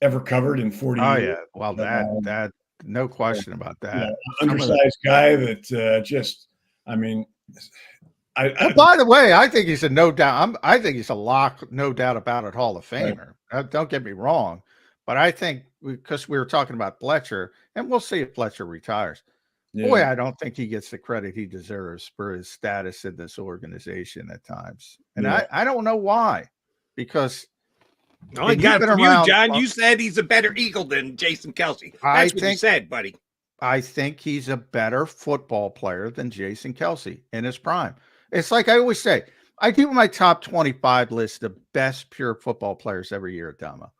ever covered in 40 years. Oh yeah, well that no question about that. Undersized guy that by the way, I think he's a no doubt. I think he's a lock, no doubt about it, Hall of Famer. Right. Don't get me wrong, but I think because we were talking about Fletcher, and we'll see if Fletcher retires. Yeah. Boy, I don't think he gets the credit he deserves for his status in this organization at times, and I don't know why. because No, I got it from you, John. You said he's a better Eagle than Jason Kelce. That's what you said, buddy. I think he's a better football player than Jason Kelce in his prime. It's like I always say, I do my top 25 list of best pure football players every year at Dama.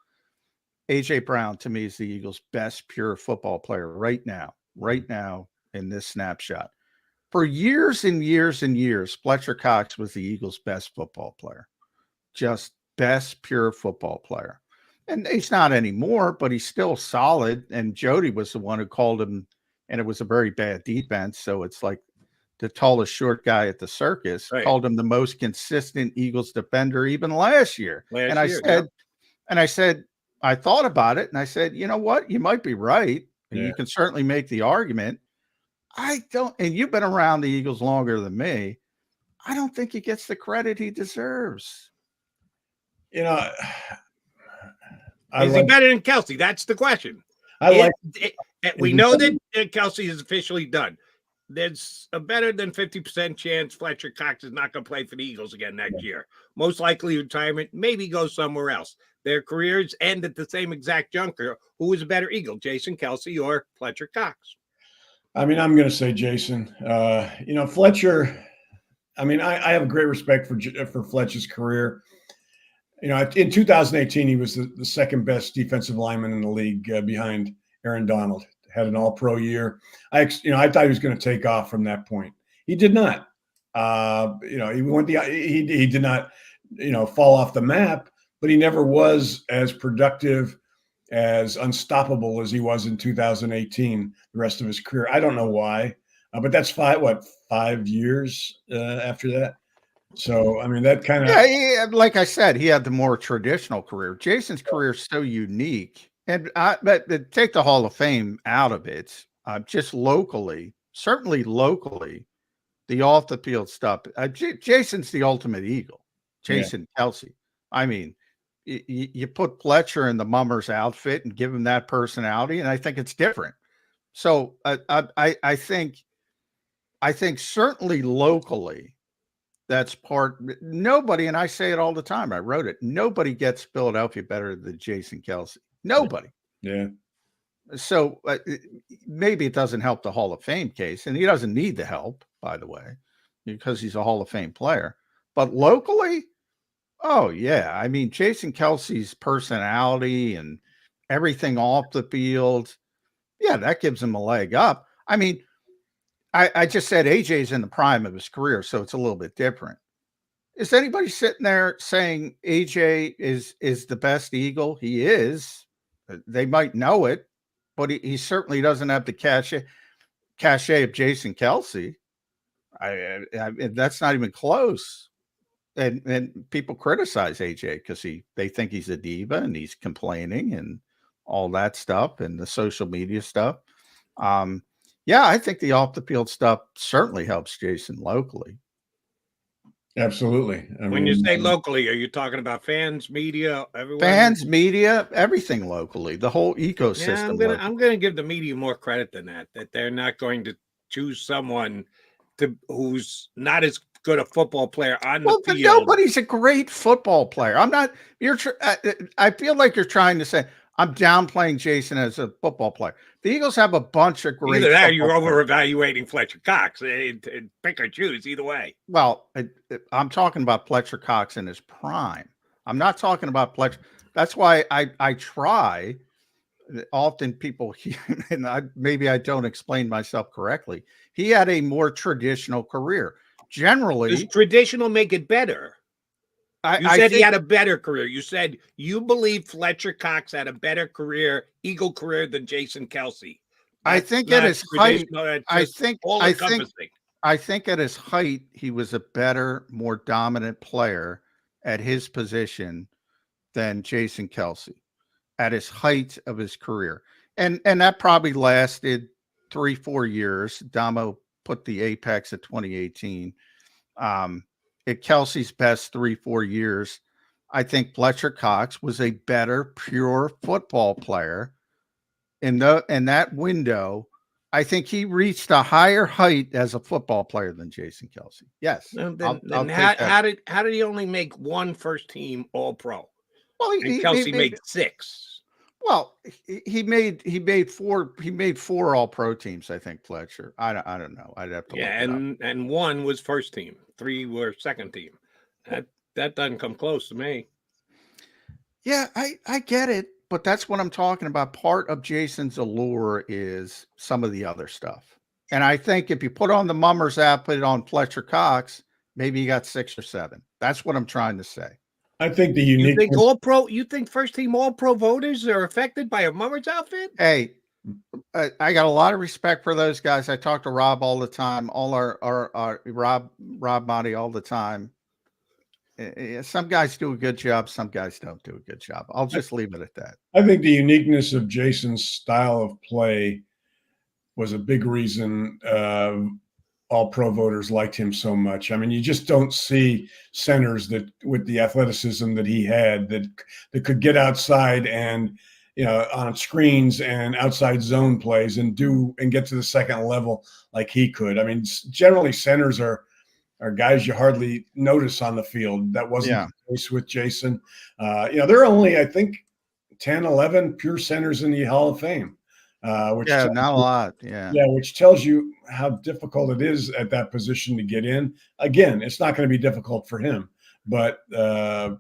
A.J. Brown, to me, is the Eagles' best pure football player right now in this snapshot. For years and years and years, Fletcher Cox was the Eagles' best football player. Just best pure football player. And he's not anymore, but he's still solid. And Jody was the one who called him, and it was a very bad defense. So it's like the tallest short guy at the circus called him the most consistent Eagles defender even last year. I said, I thought about it, and I said, you know what? You might be right. And you can certainly make the argument. I don't, and you've been around the Eagles longer than me. I don't think he gets the credit he deserves. You know, is he better than Kelce? That's the question. We know that Kelce is officially done. There's a better than 50% chance Fletcher Cox is not going to play for the Eagles again next year. Most likely retirement, maybe go somewhere else. Their careers end at the same exact juncture. Who is a better Eagle, Jason Kelce or Fletcher Cox? I mean, I'm going to say Jason. You know, Fletcher, I mean, I have great respect for Fletcher's career. You know, in 2018, he was the second best defensive lineman in the league behind Aaron Donald. Had an all-pro year. I thought he was going to take off from that point. He did not. You know, he did not, fall off the map, but he never was as productive, as unstoppable as he was in 2018, the rest of his career. I don't know why, but that's 5 years after that. So, I mean, that kind of... Yeah, like I said, he had the more traditional career. Jason's career is so unique. And but take the Hall of Fame out of it, just locally, certainly locally, the off-the-field stuff. Jason's the ultimate Eagle, Jason Kelce. I mean, you put Fletcher in the Mummers outfit and give him that personality, and I think it's different. So I think certainly locally, that's part. Nobody, and I say it all the time, I wrote it, nobody gets Philadelphia better than Jason Kelce. Nobody. Yeah. So maybe it doesn't help the Hall of Fame case, and he doesn't need the help, by the way, because he's a Hall of Fame player. But locally, oh yeah, I mean, Jason Kelce's personality and everything off the field, yeah, that gives him a leg up. I mean, I just said AJ's in the prime of his career, so it's a little bit different. Is anybody sitting there saying AJ is the best Eagle? He is. They might know it, but he certainly doesn't have the cachet of Jason Kelce. I that's not even close. And people criticize AJ because they think he's a diva and he's complaining and all that stuff and the social media stuff. Yeah, I think the off the field stuff certainly helps Jason locally. Absolutely. When you say locally, are you talking about fans, media, everyone? Fans, media, everything locally, the whole ecosystem. Yeah, I'm gonna give the media more credit than that. That they're not going to choose someone who's not as good a football player on the field. Nobody's a great football player. I'm not. I feel like you're trying to say I'm downplaying Jason as a football player. The Eagles have a bunch of great. Either that, or you're over-evaluating Fletcher Cox. Pick or choose. Either way. Well, I'm talking about Fletcher Cox in his prime. I'm not talking about Fletcher. That's why I try. Often people, and maybe I don't explain myself correctly. He had a more traditional career. Generally, does traditional make it better? You said he had a better career. You said you believe Fletcher Cox had a better career, Eagle career than Jason Kelce. I think at his height, I think at his height, he was a better, more dominant player at his position than Jason Kelce at his height of his career. And that probably lasted 3-4 years. Damo put the apex at 2018. At Kelce's best 3-4 years, I think Fletcher Cox was a better pure football player in that window I think he reached a higher height as a football player than Jason Kelce. Yes. Then I'll take how that. did he only make one first team All Pro? Well, And Kelce made 6. Well, he made 4 All Pro teams, I think, Fletcher. I don't know. I'd have to look it up. And 1 was first team, 3 were second team. That doesn't come close to me. Yeah, I get it, but that's what I'm talking about. Part of Jason's allure is some of the other stuff. And I think if you put on the Mummers app, put it on Fletcher Cox, maybe you got 6 or 7. That's what I'm trying to say. I think the unique. You think first team All Pro voters are affected by a Mummers outfit? Hey, I got a lot of respect for those guys. I talk to Rob all the time, all our Rob Monty all the time. Some guys do a good job. Some guys don't do a good job. I'll just leave it at that. I think the uniqueness of Jason's style of play was a big reason all pro voters liked him so much. I mean, you just don't see centers that with the athleticism that he had that could get outside and, on screens and outside zone plays and get to the second level like he could. I mean, generally centers are guys you hardly notice on the field. That wasn't the case with Jason. There are only, I think, 10, 11 pure centers in the Hall of Fame. Which not a lot. Yeah, which tells you how difficult it is at that position to get in. Again, it's not going to be difficult for him, but I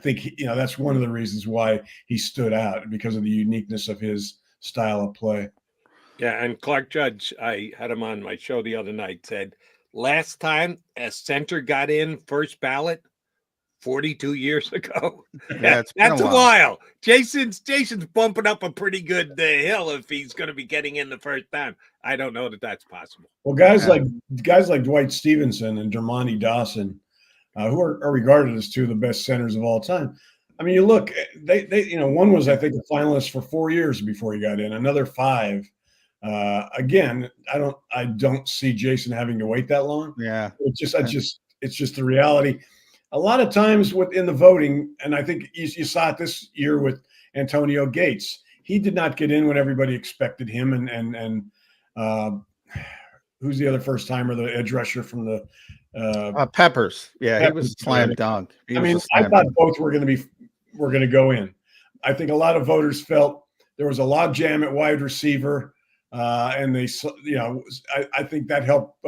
think that's one of the reasons why he stood out, because of the uniqueness of his style of play. Yeah, and Clark Judge, I had him on my show the other night, said last time a center got in first ballot 42 years ago. Yeah, that's a while. Jason's bumping up a pretty good hill if he's going to be getting in the first time. I don't know that that's possible. Well, guys like Dwight Stevenson and Dermontti Dawson, who are regarded as 2 of the best centers of all time. I mean, you look, they one was, I think, a finalist for 4 years before he got in, another 5. Again, I don't see Jason having to wait that long. Yeah, it's just the reality. A lot of times within the voting, and I think you saw it this year with Antonio Gates, he did not get in when everybody expected him. And who's the other first timer, the edge rusher from the Peppers? Yeah, Peppers. He was a slam dunk. I thought both were going to go in. I think a lot of voters felt there was a logjam at wide receiver, and I think that helped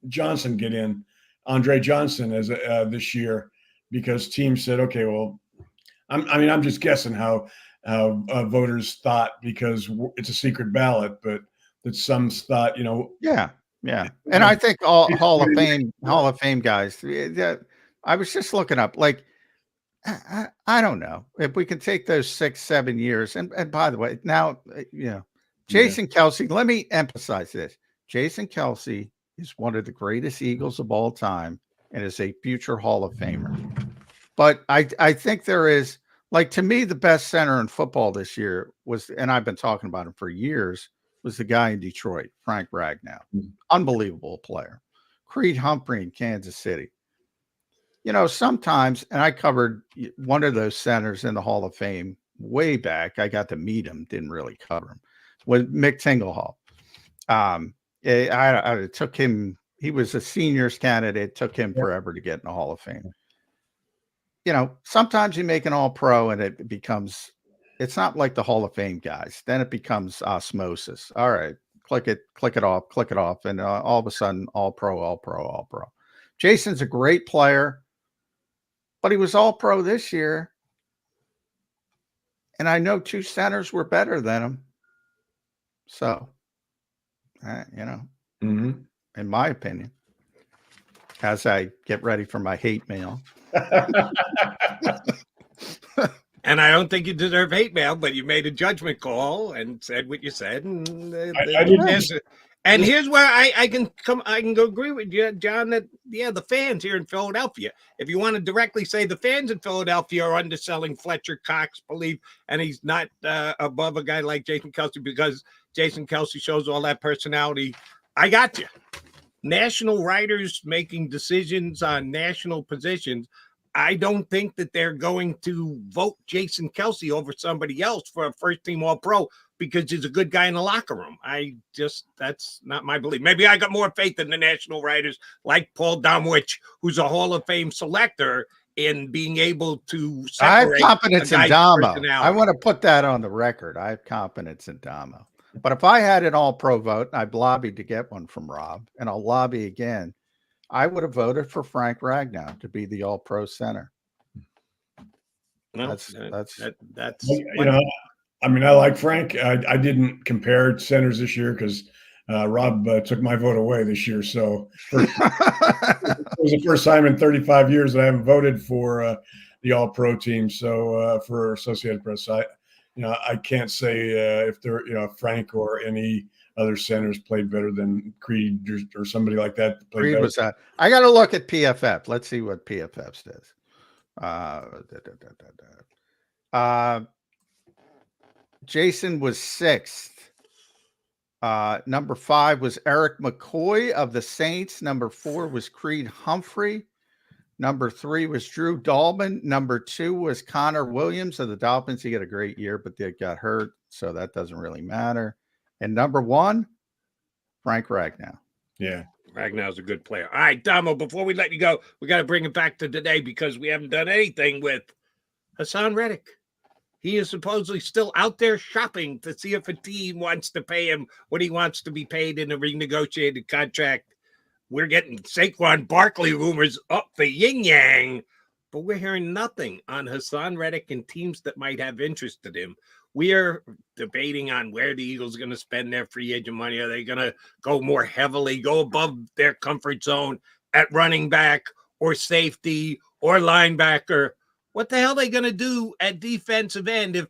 Johnson get in. Andre Johnson as this year, because teams said, okay, well, I'm just guessing how voters thought, because it's a secret ballot, but that some thought, Yeah. And I think all Hall of Fame guys. I was just looking up, like, I don't know if we can take those 6-7 years. And by the way, now, Jason Kelce. Let me emphasize this: Jason Kelce is one of the greatest Eagles of all time and is a future Hall of Famer. But I think there is, like, to me, the best center in football this year was, and I've been talking about him for years, was the guy in Detroit, Frank Ragnow. Unbelievable player. Creed Humphrey in Kansas City. Sometimes, and I covered one of those centers in the Hall of Fame way back. I got to meet him, didn't really cover him, with Mick Tinglehall. It took him, he was a seniors candidate, took him forever to get in the Hall of Fame. Sometimes you make an all pro and it's not like the Hall of Fame guys. Then it becomes osmosis. All right, click it off. And all of a sudden, all pro. Jason's a great player, but he was all pro this year. And I know 2 centers were better than him. So, in my opinion, as I get ready for my hate mail. And I don't think you deserve hate mail, but you made a judgment call and said what you said. And here's where I can go agree with you, John, that, the fans here in Philadelphia, if you want to directly say the fans in Philadelphia are underselling Fletcher Cox, and he's not above a guy like Jason Kelce because Jason Kelce shows all that personality. I got you. National writers making decisions on national positions. I don't think that they're going to vote Jason Kelce over somebody else for a first team All Pro because he's a good guy in the locker room. That's not my belief. Maybe I got more faith in the national writers like Paul Domowitch, who's a Hall of Fame selector, in being able to I have separate confidence in a guy's Damo. personality. I want to put that on the record. I have confidence in Damo. But if I had an all-pro vote, I've lobbied to get one from Rob, and I'll lobby again, I would have voted for Frank Ragnow to be the all-pro center. No, That's you know, I mean, I like Frank. I didn't compare centers this year because Rob took my vote away this year. So it was the first time in 35 years that I haven't voted for the All-Pro team. So for Associated Press, I can't say if they're Frank or any other centers played better than Creed or somebody like that. Creed was that. I got to look at PFF. Let's see what PFF says. Jason was 6th. Number 5 was Eric McCoy of the Saints. Number 4 was Creed Humphrey. Number 3 was Drew Dalman. Number 2 was Connor Williams of the Dolphins. He had a great year, but they got hurt, so that doesn't really matter. And number 1, Frank Ragnow. Yeah. Ragnow's a good player. All right, Damo, before we let you go, we got to bring it back to today because we haven't done anything with Haason Reddick. He is supposedly still out there shopping to see if a team wants to pay him what he wants to be paid in a renegotiated contract. We're getting Saquon Barkley rumors up the yin-yang, but we're hearing nothing on Haason Reddick and teams that might have interest in him. We are debating on where the Eagles are going to spend their free agent money. Are they going to go more heavily, go above their comfort zone at running back or safety or linebacker? What the hell are they going to do at defensive end if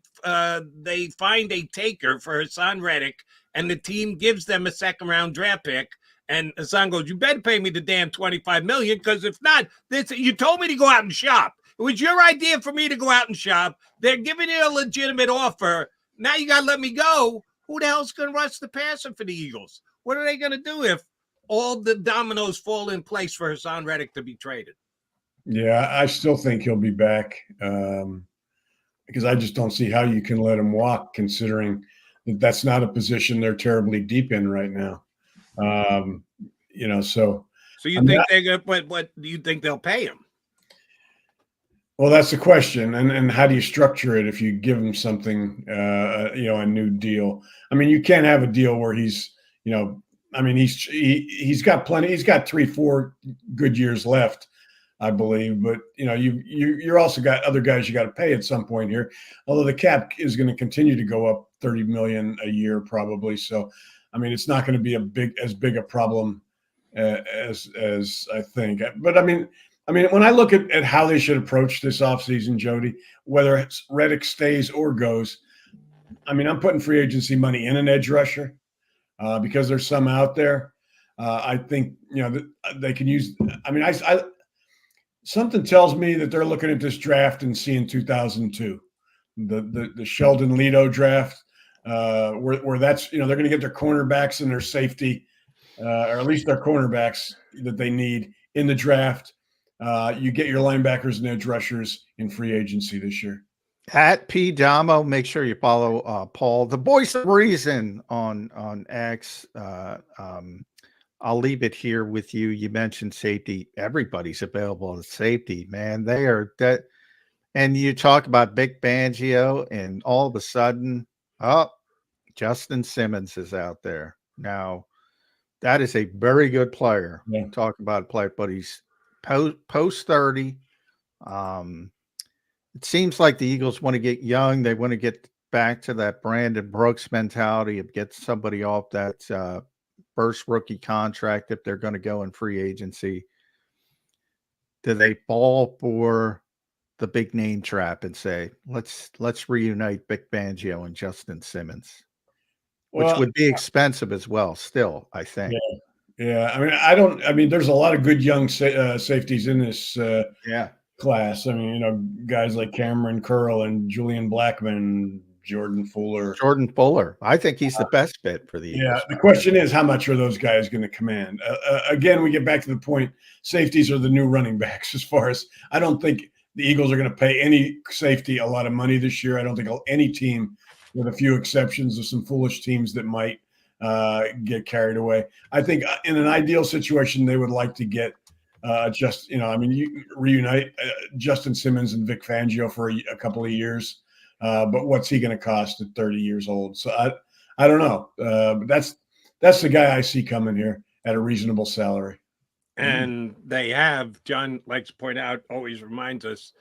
they find a taker for Haason Reddick and the team gives them a second-round draft pick? And Haason goes, you better pay me the damn $25 million, because if not, you told me to go out and shop. It was your idea for me to go out and shop. They're giving you a legitimate offer. Now you got to let me go. Who the hell's going to rush the passer for the Eagles? What are they going to do if all the dominoes fall in place for Haason Reddick to be traded? Yeah, I still think he'll be back because I just don't see how you can let him walk, considering that that's not a position they're terribly deep in right now. So you think they're going to, what do you think they'll pay him? Well, that's the question. And how do you structure it if you give him something, a new deal? I mean, you can't have a deal where he's got plenty. He's got 3-4 good years left, I believe. But, you're also got other guys you got to pay at some point here, although the cap is going to continue to go up $30 million a year probably. So, I mean, it's not going to be as big a problem as I think. But, I mean, when I look at how they should approach this offseason, Jody, whether it's Reddick stays or goes, I mean, I'm putting free agency money in an edge rusher because there's some out there. I think, they can use – I mean, I something tells me that they're looking at this draft and seeing 2002, the Sheldon Leto draft, where that's, they're going to get their cornerbacks and their safety, or at least their cornerbacks that they need in the draft. You get your linebackers and edge rushers in free agency this year. At P Damo, make sure you follow Paul, the voice of reason on X. I'll leave it here with you. You mentioned safety. Everybody's available at safety, man. They are that. And you talk about Vic Fangio, and all of a sudden, Justin Simmons is out there now. That is a very good player. Yeah. Talk about a player, but he's post 30. It seems like the Eagles want to get young. They want to get back to that Brandon Brooks mentality of get somebody off that first rookie contract if they're going to go in free agency. Do they fall for the big name trap and say, let's reunite Vic Fangio and Justin Simmons, which would be expensive as well still, I think. Yeah. I mean, there's a lot of good young safeties in this class. I mean, guys like Cameron Curl and Julian Blackman, Jordan Fuller. I think he's the best fit for the Eagles. Yeah, the question is, how much are those guys going to command? Again, we get back to the point, safeties are the new running backs. As far as, I don't think the Eagles are going to pay any safety a lot of money this year. I don't think any team with a few exceptions of some foolish teams that might get carried away. I think in an ideal situation, they would like to get you reunite Justin Simmons and Vic Fangio for a couple of years. But what's he going to cost at 30 years old? So I don't know. But that's the guy I see coming here at a reasonable salary. And they have, John likes to point out, always reminds us,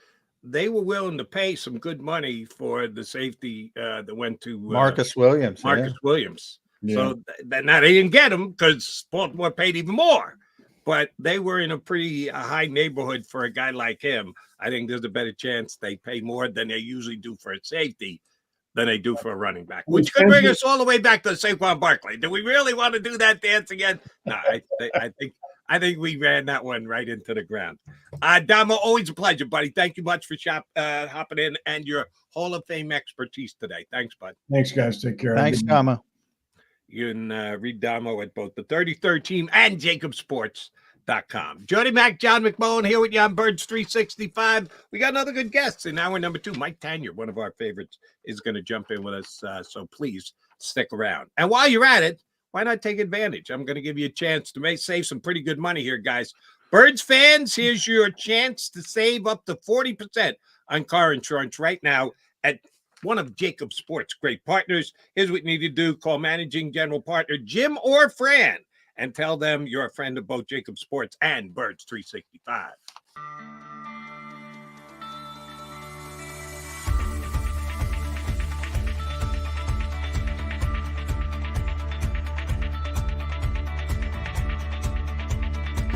they were willing to pay some good money for the safety that went to Marcus Williams. Williams. Yeah. So now they didn't get him because Baltimore paid even more. But they were in a pretty high neighborhood for a guy like him. I think there's a better chance they pay more than they usually do for a safety than they do for a running back, which could bring us all the way back to Saquon Barkley. Do we really want to do that dance again? No, I think we ran that one right into the ground. Damo, always a pleasure, buddy. Thank you much for hopping in and your Hall of Fame expertise today. Thanks, bud. Thanks, guys. Take care. Thanks, Damo. You can read Damo at both the 33rd Team and JAKIBSports.com. Jody Mack, John McMullen here with you on Birds 365. We got another good guest in hour number 2. Mike Tanier, one of our favorites, is going to jump in with us. So please stick around. And while you're at it, why not take advantage? I'm going to give you a chance to save some pretty good money here, guys. Birds fans, here's your chance to save up to 40% on car insurance right now at one of JAKIB Sports' great partners. Here's what you need to do. Call Managing General Partner Jim or Fran and tell them you're a friend of both JAKIB Sports and Birds 365.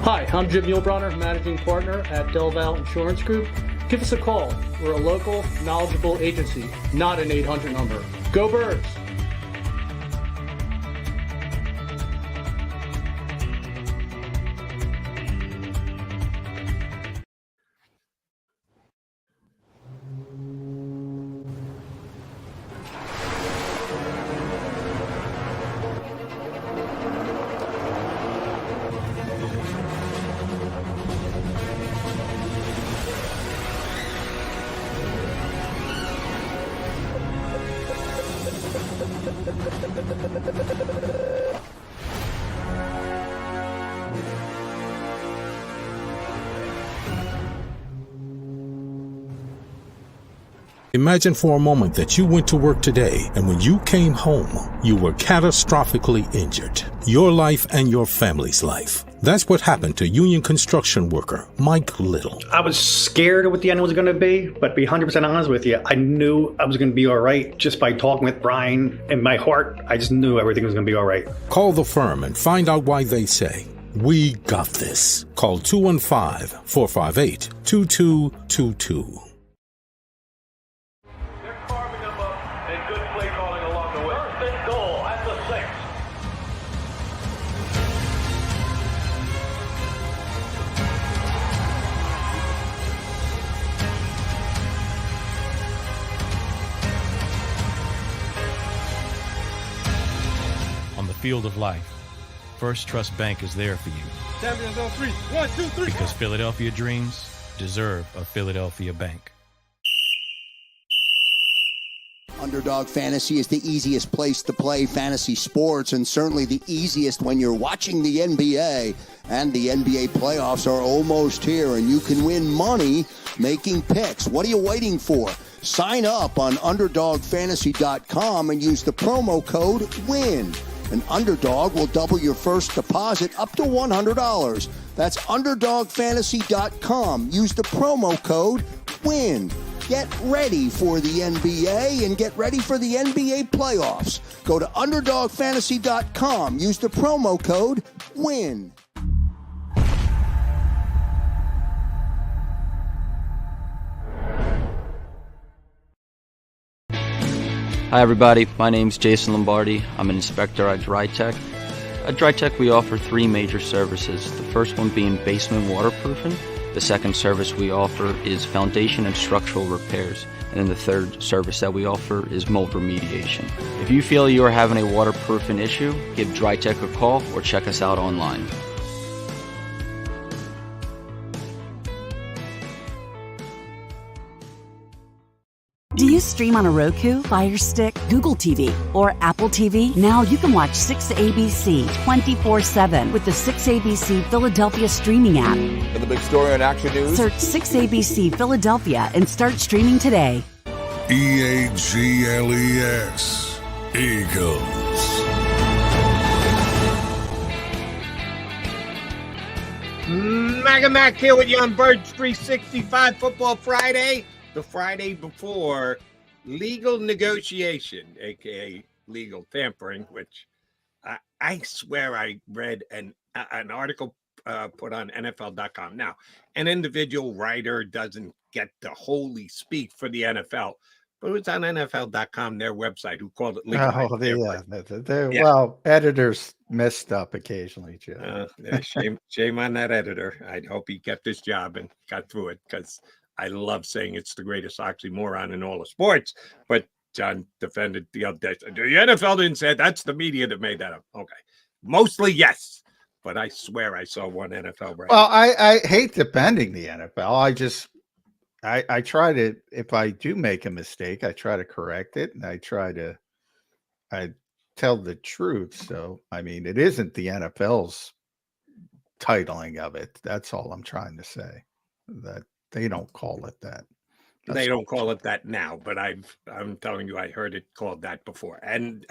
Hi, I'm Jim Muehlbronner, Managing Partner at Del Val Insurance Group. Give us a call. We're a local, knowledgeable agency, not an 800 number. Go Birds! Imagine for a moment that you went to work today and when you came home, you were catastrophically injured. Your life and your family's life. That's what happened to union construction worker Mike Little. I was scared of what the end was going to be, but to be 100% honest with you, I knew I was going to be all right just by talking with Brian. In my heart, I just knew everything was going to be all right. Call the firm and find out why they say, "We got this." Call 215-458-2222. Field of life, First Trust Bank is there for you. Champions on 3. 1, 2, 3. Because Philadelphia dreams deserve a Philadelphia bank. Underdog Fantasy is the easiest place to play fantasy sports, and certainly the easiest when you're watching the NBA. And the NBA playoffs are almost here, and you can win money making picks. What are you waiting for? Sign up on UnderdogFantasy.com and use the promo code WIN. An Underdog will double your first deposit up to $100. That's UnderdogFantasy.com. Use the promo code WIN. Get ready for the NBA and get ready for the NBA playoffs. Go to UnderdogFantasy.com. Use the promo code WIN. Hi everybody, my name's Jason Lombardi. I'm an inspector at DryTech. At DryTech we offer 3 major services, the first one being basement waterproofing. The second service we offer is foundation and structural repairs. And then the third service that we offer is mold remediation. If you feel you are having a waterproofing issue, give DryTech a call or check us out online. Do you stream on a Roku, Fire Stick, Google TV, or Apple TV? Now you can watch 6ABC 24/7 with the 6ABC Philadelphia streaming app. For the big story on Action News, Search 6ABC Philadelphia and start streaming today. EAGLES, Eagles. Maga Mac here with you on Birds 365 Football Friday, the Friday before legal negotiation, aka legal tampering, which I swear I read an article put on NFL.com. Now, an individual writer doesn't get to wholly speak for the NFL, but it was on NFL.com, their website, who called it legal. Yeah. Well, editors messed up occasionally, Joe. Shame on that editor. I hope he kept his job and got through it, because I love saying it's the greatest oxymoron in all of sports. But John defended the other day. The NFL didn't say it. That's the media that made that up. Okay. Mostly, yes. But I swear I saw one NFL writer. Well, I hate defending the NFL. I try to, if I do make a mistake, I try to correct it, and I tell the truth. So, I mean, it isn't the NFL's titling of it. That's all I'm trying to say. That they don't call it that. They don't call it that now, but I'm telling you, I heard it called that before. And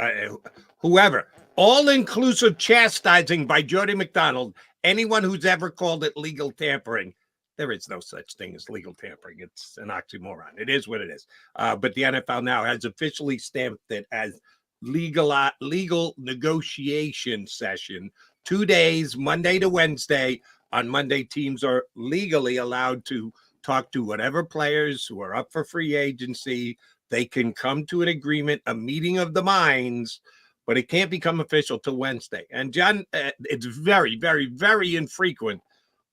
whoever, all-inclusive chastising by Jody McDonald, anyone who's ever called it legal tampering, there is no such thing as legal tampering. It's an oxymoron. It is what it is. But the NFL now has officially stamped it as legal negotiation session. 2 days, Monday to Wednesday. On Monday, teams are legally allowed to talk to whatever players who are up for free agency. They can come to an agreement, a meeting of the minds, but it can't become official till Wednesday. And John, it's very, very, very infrequent,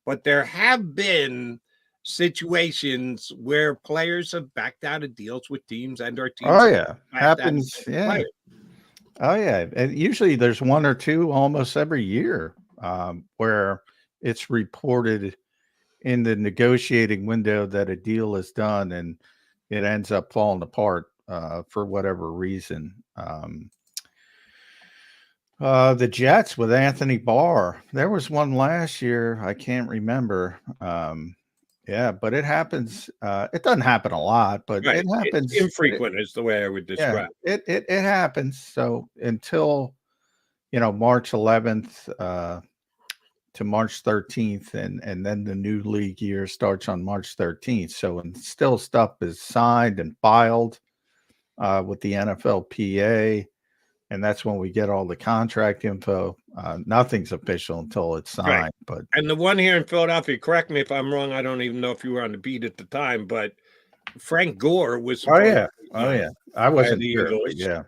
but there have been situations where players have backed out of deals with teams and our teams. Oh yeah, happens. Yeah. Players. Oh yeah, and usually there's one or two almost every year where it's reported in the negotiating window that a deal is done and it ends up falling apart for whatever reason. The Jets with Anthony Barr, there was one last year. I can't remember. Yeah, but it happens. It doesn't happen a lot, but right. It happens. It's infrequent is the way I would describe it. It happens. So until, March 11th, to March 13th, and then the new league year starts on March 13th. So still stuff is signed and filed with the NFLPA, and that's when we get all the contract info. Nothing's official until it's signed. Right. But and the one here in Philadelphia, correct me if I'm wrong, I don't even know if you were on the beat at the time, but Frank Gore was. Oh yeah, I wasn't here. Yeah.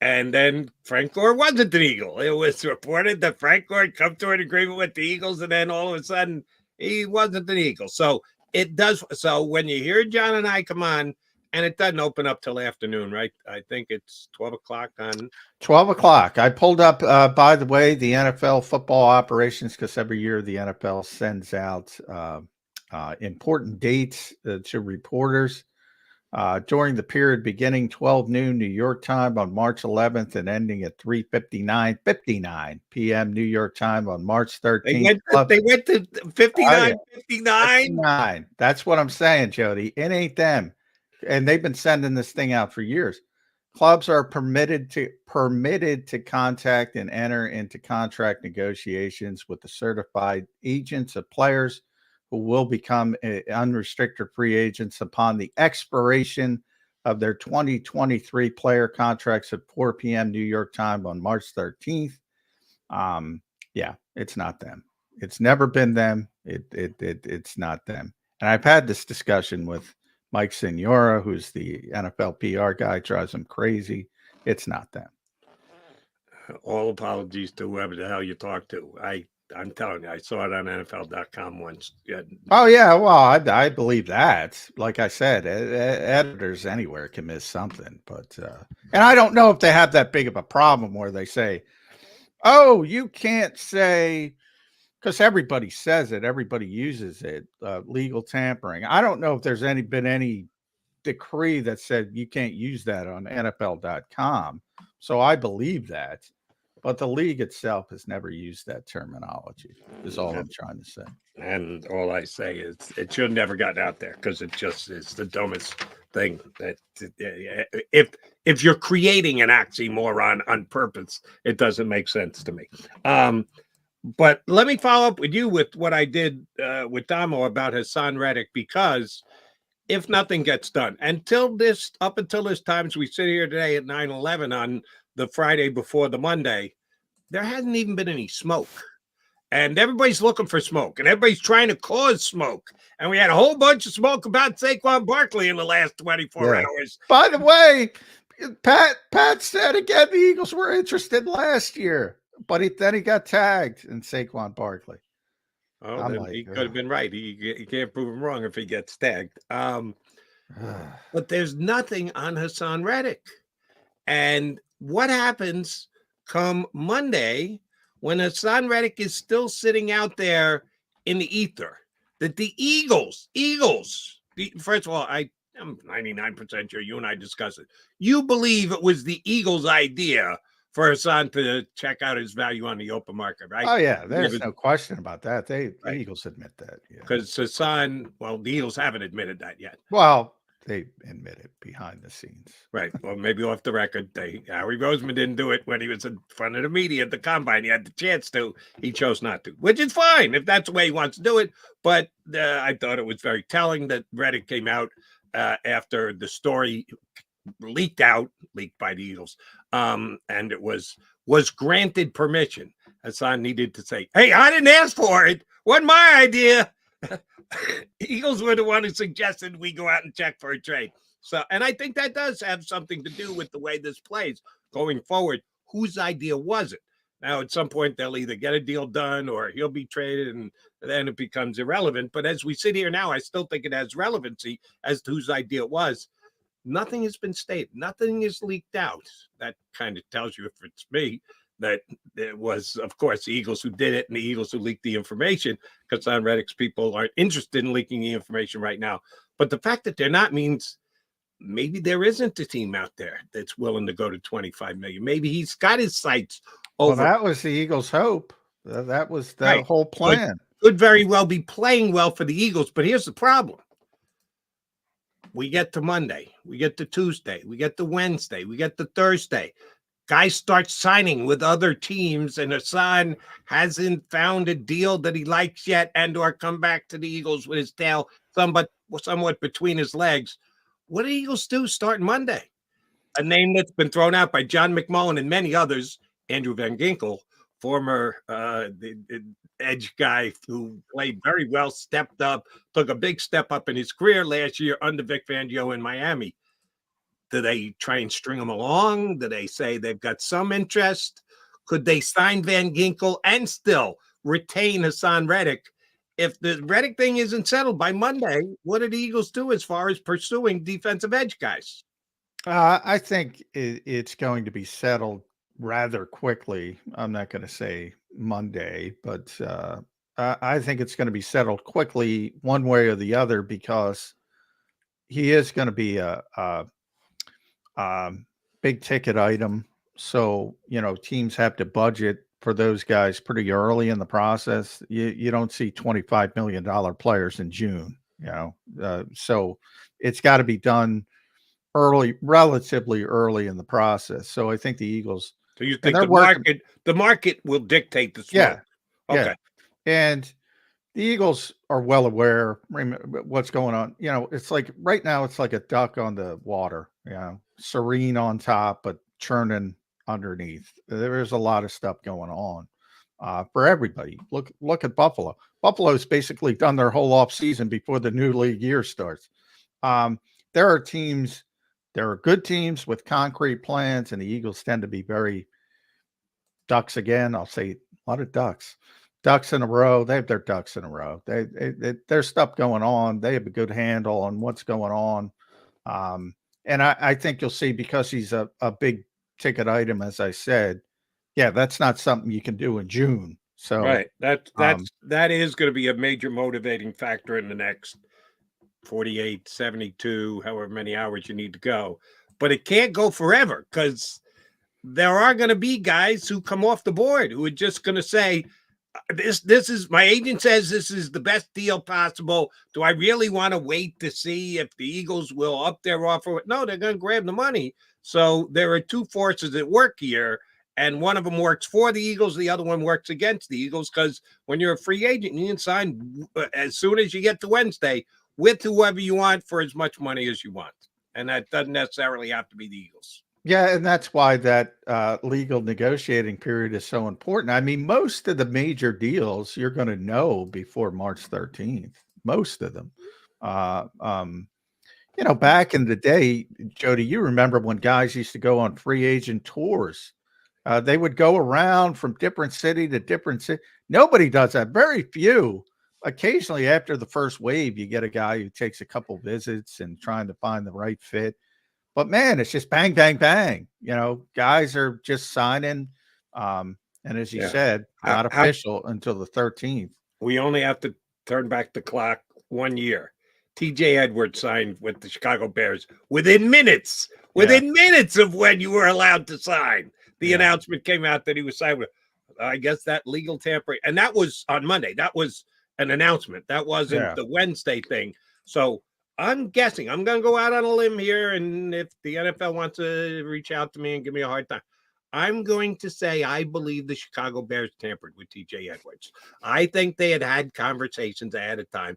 And then Frank Gore wasn't an Eagle. It was reported that Frank Gore had come to an agreement with the Eagles, and then all of a sudden he wasn't an Eagle. So it does. So when you hear John and I come on, and it doesn't open up till afternoon, right? I think it's 12 o'clock on 12 o'clock. I pulled up, by the way, the NFL football operations, because every year the NFL sends out important dates to reporters. During the period beginning 12 noon New York time on March 11th and ending at 3:59 p.m. New York time on March 13th. They went to 59. That's what I'm saying, Jody. It ain't them. And they've been sending this thing out for years. Clubs are permitted to contact and enter into contract negotiations with the certified agents of players who will become unrestricted free agents upon the expiration of their 2023 player contracts at 4 p.m. New York time on March 13th. Yeah, it's not them. It's never been them. It's not them. And I've had this discussion with Mike Signora, who's the NFL PR guy, drives him crazy. It's not them. All apologies to whoever the hell you talked to. I'm telling you, I saw it on NFL.com once. Yeah. Oh, yeah. Well, I believe that. Like I said, editors anywhere can miss something. But and I don't know if they have that big of a problem where they say, oh, you can't say, because everybody says it, everybody uses it, legal tampering. I don't know if there's been any decree that said you can't use that on NFL.com. So I believe that. But the league itself has never used that terminology, is all I'm trying to say. And all I say is it should have never gotten out there because it just is the dumbest thing. That if you're creating an oxymoron on purpose, it doesn't make sense to me. But let me follow up with you with what I did with Damo about Haason Reddick, because if nothing gets done up until this time, as we sit here today at 9/11 on the Friday before the Monday, there hasn't even been any smoke. And everybody's looking for smoke, and everybody's trying to cause smoke. And we had a whole bunch of smoke about Saquon Barkley in the last 24 hours. By the way, Pat said again the Eagles were interested last year, but then he got tagged in Saquon Barkley. Oh, then he could have been right. He can't prove him wrong if he gets tagged. But there's nothing on Haason Reddick. And what happens come Monday when Haason Reddick is still sitting out there in the ether? That the Eagles, first of all, I'm 99% sure you and I discussed it. You believe it was the Eagles' idea for Haason to check out his value on the open market, right? Oh, yeah. There's no question about that. The Eagles admit that. Because Haason, well, the Eagles haven't admitted that yet. Well, they admit it behind the scenes. Right. Well, maybe off the record. Harry Roseman didn't do it when he was in front of the media at the combine. He had the chance to. He chose not to, which is fine if that's the way he wants to do it. But I thought it was very telling that Reddick came out after the story leaked by the Eagles, and it was granted permission. Haason needed to say, "Hey, I didn't ask for it. Wasn't my idea." Eagles were the one who suggested we go out and check for a trade. So, and I think that does have something to do with the way this plays going forward. Whose idea was it? Now, at some point, they'll either get a deal done or he'll be traded, and then it becomes irrelevant. But as we sit here now, I still think it has relevancy as to whose idea it was. Nothing has been stated. Nothing is leaked out. That kind of tells you, if it's me, that it was, of course, the Eagles who did it and the Eagles who leaked the information, because Haason Reddick's people aren't interested in leaking the information right now. But the fact that they're not means maybe there isn't a team out there that's willing to go to $25 million. Maybe he's got his sights over. Well, that was the Eagles' hope. That was the whole plan. Could very well be playing well for the Eagles, but here's the problem. We get to Monday, we get to Tuesday, we get to Wednesday, we get to Thursday. Guys start signing with other teams, and Haason hasn't found a deal that he likes yet, and or come back to the Eagles with his tail somewhat between his legs. What do the Eagles do starting Monday? A name that's been thrown out by John McMullen and many others, Andrew Van Ginkel, former edge guy who played very well, stepped up, took a big step up in his career last year under Vic Fangio in Miami. Do they try and string him along? Do they say they've got some interest? Could they sign Van Ginkel and still retain Haason Reddick? If the Reddick thing isn't settled by Monday, what do the Eagles do as far as pursuing defensive edge guys? I think it's going to be settled rather quickly. I'm not going to say Monday, but I think it's going to be settled quickly one way or the other, because he is going to be a big ticket item. So, teams have to budget for those guys pretty early in the process. You don't see $25 million players in June, so it's got to be done relatively early in the process. So I think the Eagles. So you think the market will dictate the smoke? Yeah. Okay. Yeah. And the Eagles are well aware what's going on. It's like right now, it's like a duck on the water, serene on top, but churning underneath. There's a lot of stuff going on for everybody. Look at Buffalo. Buffalo's basically done their whole offseason before the new league year starts. There are good teams with concrete plans, and the Eagles tend to be very ducks again. I'll say a lot of ducks in a row. They have their ducks in a row. There's stuff going on. They have a good handle on what's going on. And I think you'll see, because he's a big ticket item, as I said, that's not something you can do in June. So right. That is going to be a major motivating factor in the next 48, 72, however many hours you need to go. But it can't go forever because there are going to be guys who come off the board who are just going to say, this is, my agent says this is the best deal possible. Do I really want to wait to see if the Eagles will up their offer? No, they're going to grab the money. So there are two forces at work here, and one of them works for the Eagles. The other one works against the Eagles, because when you're a free agent, you can sign as soon as you get to Wednesday with whoever you want for as much money as you want. And that doesn't necessarily have to be the Eagles. Yeah, and that's why that legal negotiating period is so important. I mean, most of the major deals you're going to know before March 13th, most of them. You know, back in the day, Jody, you remember when guys used to go on free agent tours. They would go around from different city to different city. Nobody does that. Very few. Occasionally, after the first wave, you get a guy who takes a couple visits and trying to find the right fit. But man, it's just bang, bang, bang. You know, guys are just signing. And as you said, not official until the 13th. We only have to turn back the clock 1 year. TJ Edwards signed with the Chicago Bears within minutes of when you were allowed to sign. The announcement came out that he was signed with, I guess, that legal tampering. And that was on Monday. That was an announcement. That wasn't the Wednesday thing. So I'm guessing, I'm going to go out on a limb here, and if the NFL wants to reach out to me and give me a hard time, I'm going to say I believe the Chicago Bears tampered with TJ Edwards. I think they had conversations ahead of time.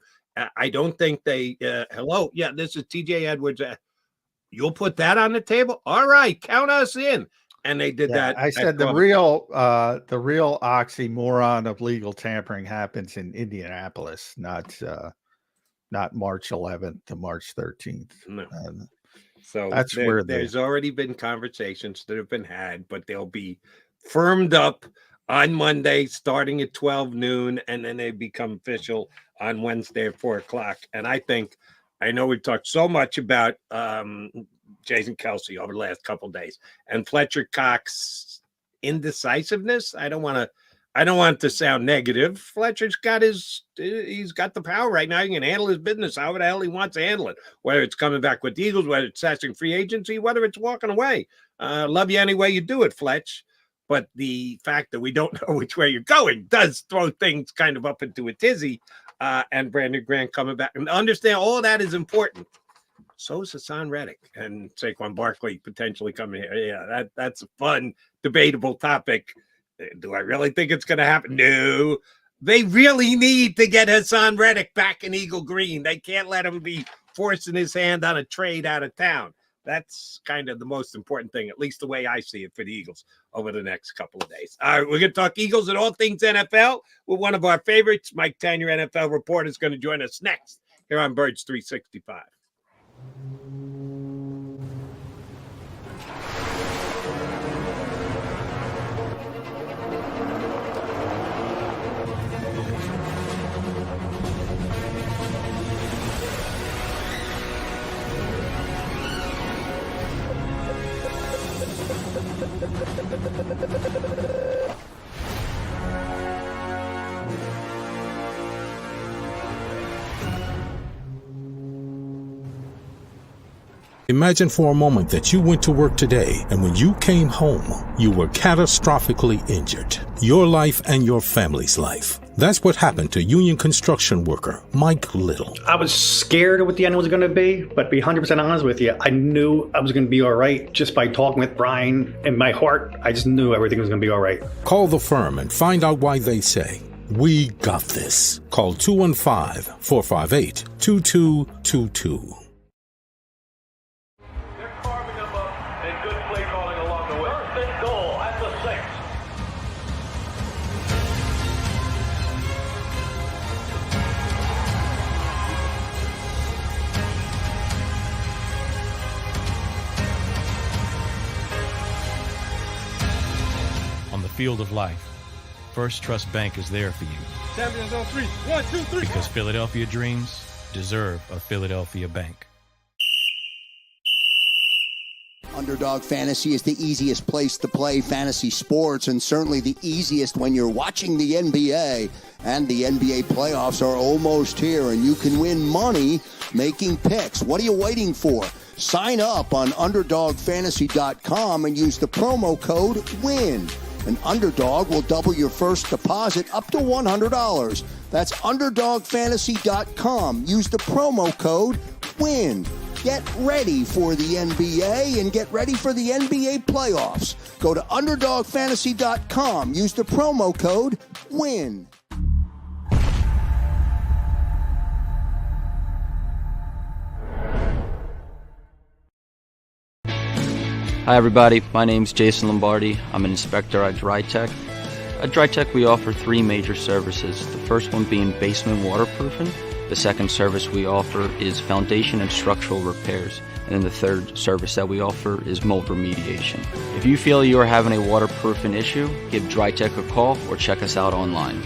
I don't think they, this is TJ Edwards. You'll put that on the table? All right, count us in. And they did that. I said the real oxymoron of legal tampering happens in Indianapolis, not March 11th to March 13th. No. So that's where there's already been conversations that have been had, but they'll be firmed up on Monday starting at 12 noon, and then they become official on Wednesday at 4 o'clock. And I know we've talked so much about Jason Kelce over the last couple of days and Fletcher Cox indecisiveness. I don't want to sound negative. Fletcher's he's got the power right now. He can handle his business however the hell he wants to handle it, whether it's coming back with the Eagles, whether it's assessing free agency, whether it's walking away. Love you any way you do it, Fletch. But the fact that we don't know which way you're going does throw things kind of up into a tizzy. And Brandon Grant coming back, and understand all that is important. So is Haason Reddick and Saquon Barkley potentially coming here. Yeah, that's a fun, debatable topic. Do I really think it's going to happen? No. They really need to get Haason Reddick back in Eagle Green. They can't let him be forcing his hand on a trade out of town. That's kind of the most important thing, at least the way I see it for the Eagles over the next couple of days. All right, we're going to talk Eagles and all things NFL with one of our favorites. Mike Tanier, NFL reporter, is going to join us next here on Birds 365. Imagine for a moment that you went to work today, and when you came home, you were catastrophically injured. Your life and your family's life. That's what happened to union construction worker Mike Little. I was scared of what the end was going to be, but to be 100% honest with you, I knew I was going to be all right just by talking with Brian. In my heart, I just knew everything was going to be all right. Call the firm and find out why they say, "We got this." Call 215-458-2222. Field of life, First Trust Bank is there for you. Champions on 3. 1, 2, 3. Because Philadelphia dreams deserve a Philadelphia bank. Underdog Fantasy is the easiest place to play fantasy sports, and certainly the easiest when you're watching the NBA. And the NBA playoffs are almost here, and you can win money making picks. What are you waiting for? Sign up on UnderdogFantasy.com and use the promo code WIN. An Underdog will double your first deposit up to $100. That's UnderdogFantasy.com. Use the promo code WIN. Get ready for the NBA and get ready for the NBA playoffs. Go to UnderdogFantasy.com. Use the promo code WIN. Hi everybody, my name's Jason Lombardi. I'm an inspector at DryTech. At DryTech we offer three major services, the first one being basement waterproofing. The second service we offer is foundation and structural repairs. And then the third service that we offer is mold remediation. If you feel you are having a waterproofing issue, give DryTech a call or check us out online.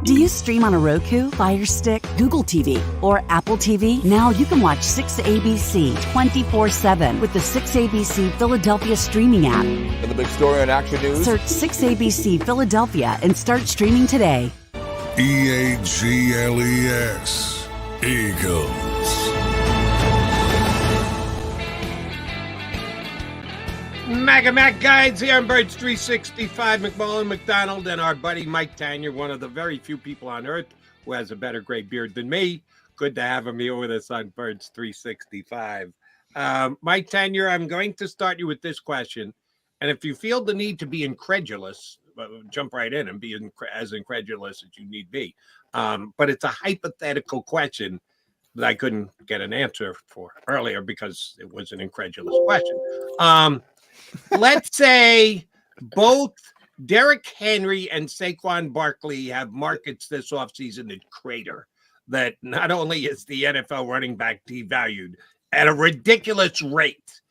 Do you stream on a Roku, Fire Stick, Google TV, or Apple TV? Now you can watch 6ABC 24/7 with the 6ABC Philadelphia streaming app. For the big story on Action News, Search 6ABC Philadelphia and start streaming today. EAGLES. Eagles. Mac Guides here on Birds 365. McMullen, McDonald, and our buddy Mike Tanier, one of the very few people on earth who has a better gray beard than me. Good to have him here with us on Birds 365. Mike Tanier, I'm going to start you with this question. And if you feel the need to be incredulous, jump right in and be as incredulous as you need be. But it's a hypothetical question that I couldn't get an answer for earlier because it was an incredulous question. Let's say both Derrick Henry and Saquon Barkley have markets this offseason that crater, that not only is the NFL running back devalued at a ridiculous rate,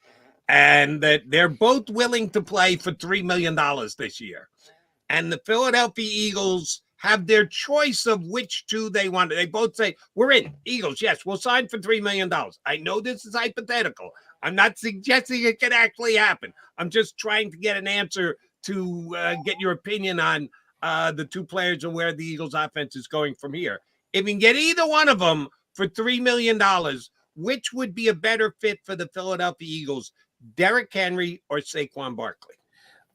and that they're both willing to play for $3 million this year. And the Philadelphia Eagles have their choice of which two they want. They both say, we're in. Eagles, yes, we'll sign for $3 million. I know this is hypothetical. I'm not suggesting it can actually happen. I'm just trying to get an answer to get your opinion on the two players and where the Eagles offense is going from here. If you can get either one of them for $3 million, which would be a better fit for the Philadelphia Eagles, Derrick Henry or Saquon Barkley?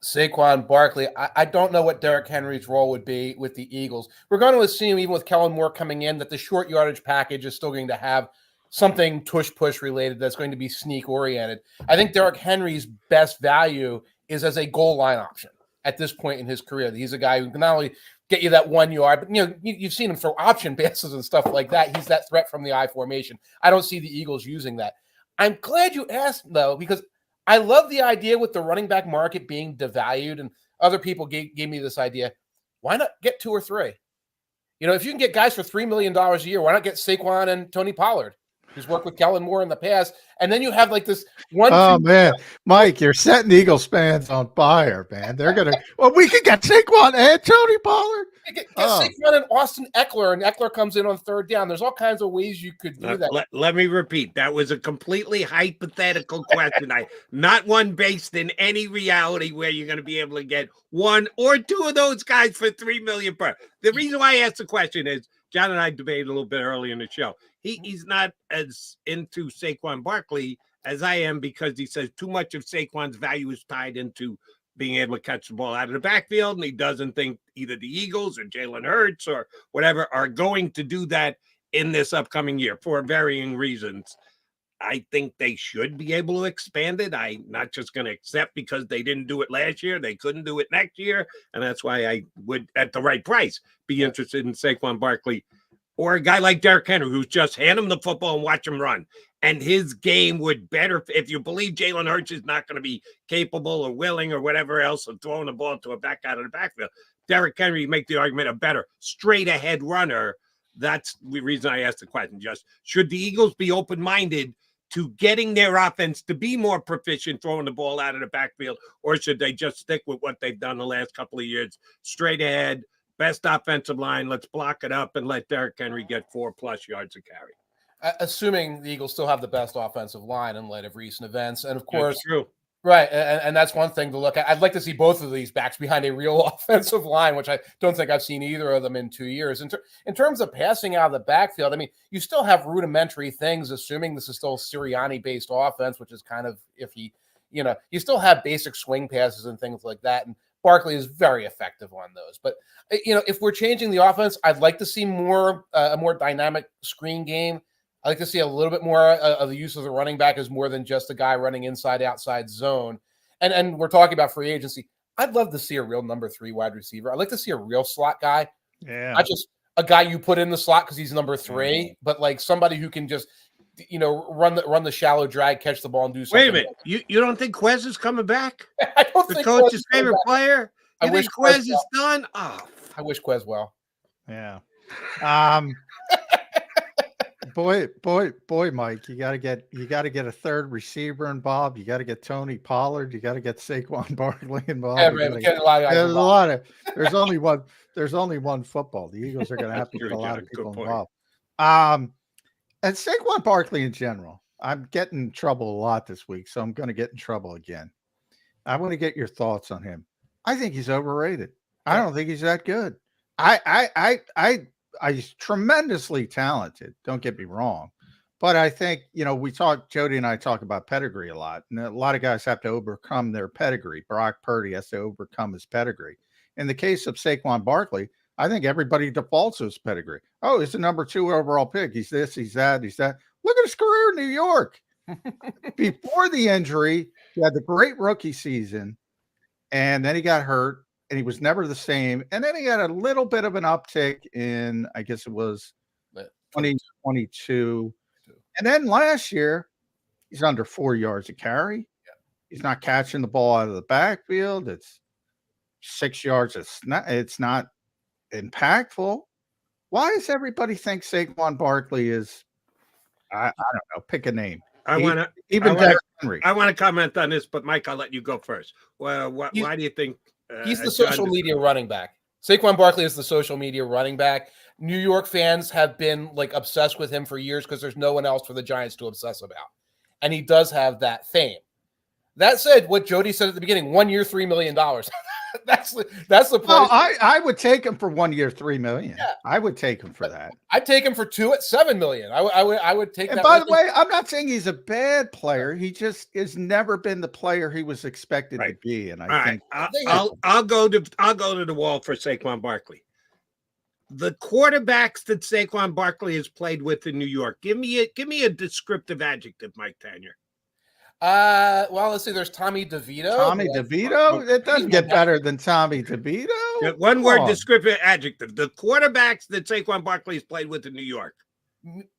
Saquon Barkley. I don't know what Derrick Henry's role would be with the Eagles. We're going to assume, even with Kellen Moore coming in, that the short yardage package is still going to have something tush-push related that's going to be sneak-oriented. I think Derrick Henry's best value is as a goal line option at this point in his career. He's a guy who can not only get you that 1 yard, but you've seen him throw option passes and stuff like that. He's that threat from the I formation. I don't see the Eagles using that. I'm glad you asked, though, because I love the idea with the running back market being devalued, and other people gave me this idea. Why not get two or three? If you can get guys for $3 million a year, why not get Saquon and Tony Pollard, who's worked with Kellen Moore in the past? And then you have like this one. Oh, man. Mike, you're setting Eagles fans on fire, man. They're going to, we could get Saquon and Tony Pollard. Get Saquon and Austin Eckler, and Eckler comes in on third down. There's all kinds of ways you could do that. Let me repeat. That was a completely hypothetical question. Not one based in any reality where you're going to be able to get one or two of those guys for $3 million per. The reason why I asked the question is John and I debated a little bit early in the show. He's not as into Saquon Barkley as I am, because he says too much of Saquon's value is tied into being able to catch the ball out of the backfield, and he doesn't think either the Eagles or Jalen Hurts or whatever are going to do that in this upcoming year for varying reasons. I think they should be able to expand it. I'm not just going to accept because they didn't do it last year, they couldn't do it next year, and that's why I would, at the right price, be interested in Saquon Barkley or a guy like Derrick Henry, who's just hand him the football and watch him run. And his game would better, if you believe Jalen Hurts is not going to be capable or willing or whatever else of throwing the ball to a back out of the backfield, Derrick Henry, make the argument, a better straight ahead runner. That's the reason I asked the question. Just should the Eagles be open-minded to getting their offense to be more proficient throwing the ball out of the backfield, or should they just stick with what they've done the last couple of years, straight ahead, best offensive line. Let's block it up and let Derrick Henry get 4+ yards of carry. Assuming the Eagles still have the best offensive line in light of recent events. And of course, that's true. Right. And that's one thing to look at. I'd like to see both of these backs behind a real offensive line, which I don't think I've seen either of them in 2 years. In terms of passing out of the backfield, I mean, you still have rudimentary things, assuming this is still Sirianni-based offense, which is kind of iffy. You know, you still have basic swing passes and things like that. And Barkley is very effective on those. But, you know, if we're changing the offense, I'd like to see a more dynamic screen game. I like to see a little bit more of the use of the running back as more than just a guy running inside, outside zone. And we're talking about free agency. I'd love to see a real number 3 wide receiver. I'd like to see a real slot guy. Yeah. Not just a guy you put in the slot because he's number 3, but like somebody who can just, you know, run the shallow drag, catch the ball, and do something. Wait a minute. You don't think Quez is coming back? I don't the think coach's favorite player? I wish Quez Quez is done? Oh. I wish Quez well. Yeah. Boy, Mike, you got to get a third receiver involved. You got to get Tony Pollard. You got to get Saquon Barkley involved. Yeah, man, there's only one football. The Eagles are going to have to get a lot of people involved. And Saquon Barkley in general, I'm getting in trouble a lot this week, so I'm going to get in trouble again. I want to get your thoughts on him. I think he's overrated. I don't think he's that good. He's tremendously talented. Don't get me wrong. But I think, you know, Jody and I talk about pedigree a lot, and a lot of guys have to overcome their pedigree. Brock Purdy has to overcome his pedigree. In the case of Saquon Barkley, I think everybody defaults to his pedigree. Oh, he's the number 2 overall pick. He's this, he's that, he's that. Look at his career in New York. Before the injury, he had the great rookie season, and then he got hurt. And he was never the same. And then he had a little bit of an uptick in, I guess it was 2022. And then last year, he's under 4 yards a carry. Yeah. He's not catching the ball out of the backfield. It's 6 yards. It's not impactful. Why does everybody think Saquon Barkley is, I don't know, pick a name. I want to comment on this, but Mike, I'll let you go first. Well, why do you think? He's the social media running back. Saquon Barkley is the social media running back. New York fans have been like obsessed with him for years because there's no one else for the Giants to obsess about. And he does have that fame. That said, what Jody said at the beginning, 1 year, $3 million. that's the price. No, I would take him for 1 year, $3 million. Yeah. I would take him for that. I'd take him for 2 at $7 million. I would take. And that. By the way, I'm not saying he's a bad player. He just has never been the player he was expected to be. And I think I'll go to the wall for Saquon Barkley. The quarterbacks that Saquon Barkley has played with in New York. Give me a descriptive adjective, Mike Tanier. Well, let's see. There's Tommy DeVito. Tommy DeVito? It doesn't get better than Tommy DeVito. Yeah, one word descriptive adjective. The quarterbacks that Saquon Barkley has played with in New York.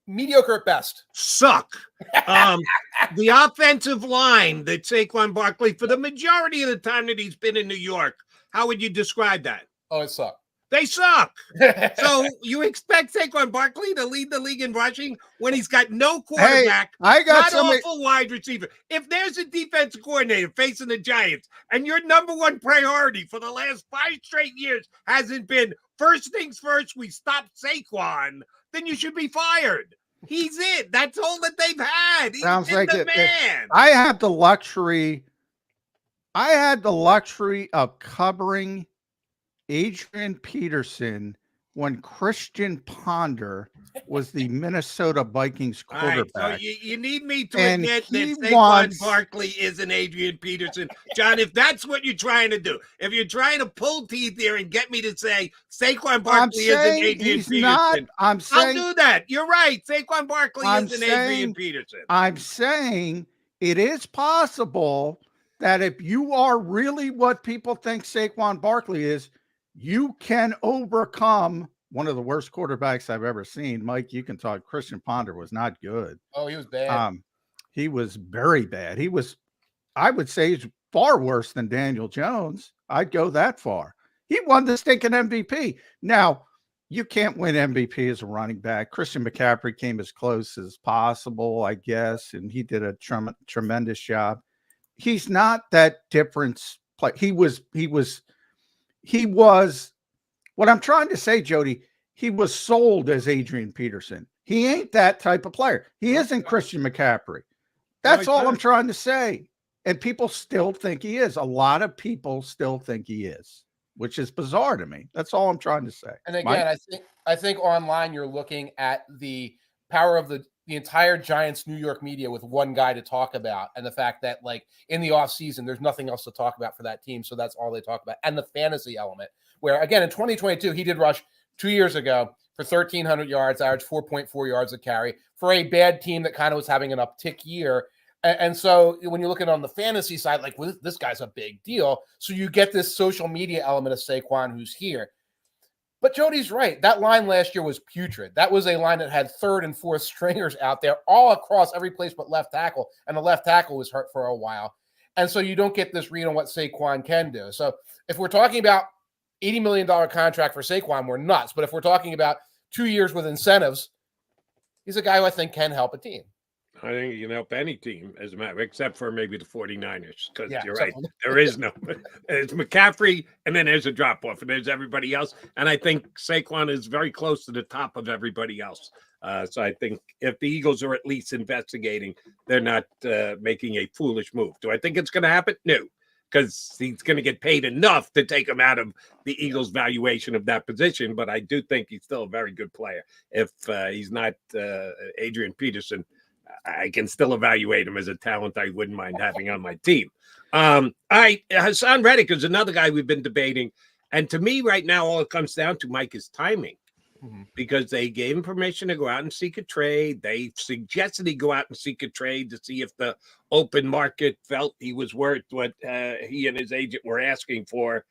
Mediocre at best. Suck. The offensive line that Saquon Barkley, for the majority of the time that he's been in New York, how would you describe that? Oh, it sucked. They suck. So you expect Saquon Barkley to lead the league in rushing when he's got no quarterback, awful wide receiver. If there's a defensive coordinator facing the Giants and your number one priority for the last 5 straight years hasn't been first things first, we stop Saquon, then you should be fired. He's it. That's all that they've had. Sounds like the man. I had the luxury of covering Adrian Peterson when Christian Ponder was the Minnesota Vikings quarterback. Right, so you need me to admit that Saquon Barkley is an Adrian Peterson. John, if that's what you're trying to do, if you're trying to pull teeth here and get me to say Saquon Barkley is an Adrian Peterson, I'll do that. You're right. Saquon Barkley is an Adrian Peterson. I'm saying it is possible that if you are really what people think Saquon Barkley is, you can overcome one of the worst quarterbacks I've ever seen. Mike, you can talk. Christian Ponder was not good. Oh, he was bad. He was very bad. I would say he's far worse than Daniel Jones. I'd go that far. He won the stinking MVP. Now, you can't win MVP as a running back. Christian McCaffrey came as close as possible, I guess, and he did a tremendous job. He's not that difference play. He was What I'm trying to say, Jody, he was sold as Adrian Peterson. He ain't that type of player. He isn't Christian McCaffrey. That's all I'm trying to say. And people still think he is. A lot of people still think he is, which is bizarre to me. That's all I'm trying to say. And again, I think online you're looking at the power of the entire Giants New York media with one guy to talk about, and the fact that, like, in the offseason, there's nothing else to talk about for that team. So that's all they talk about. And the fantasy element, where again, in 2022, he did rush 2 years ago for 1,300 yards, average 4.4 yards a carry for a bad team that kind of was having an uptick year. And so when you're looking on the fantasy side, like, well, this guy's a big deal. So you get this social media element of Saquon who's here. But Jody's right. That line last year was putrid. That was a line that had third and fourth stringers out there all across every place but left tackle. And the left tackle was hurt for a while. And so you don't get this read on what Saquon can do. So if we're talking about $80 million contract for Saquon, we're nuts. But if we're talking about 2 years with incentives, he's a guy who I think can help a team. I think you can help any team, as a matter, except for maybe the 49ers, because you're so- right. There is no. It's McCaffrey, and then there's a drop-off, and there's everybody else. And I think Saquon is very close to the top of everybody else. So I think if the Eagles are at least investigating, they're not making a foolish move. Do I think it's going to happen? No, because he's going to get paid enough to take him out of the Eagles' valuation of that position. But I do think he's still a very good player. If he's not Adrian Peterson, I can still evaluate him as a talent I wouldn't mind having on my team. Haason Reddick is another guy we've been debating. And to me right now, all it comes down to, Mike, is timing. Because they gave him permission to go out and seek a trade. They suggested he go out and seek a trade to see if the open market felt he was worth what he and his agent were asking for.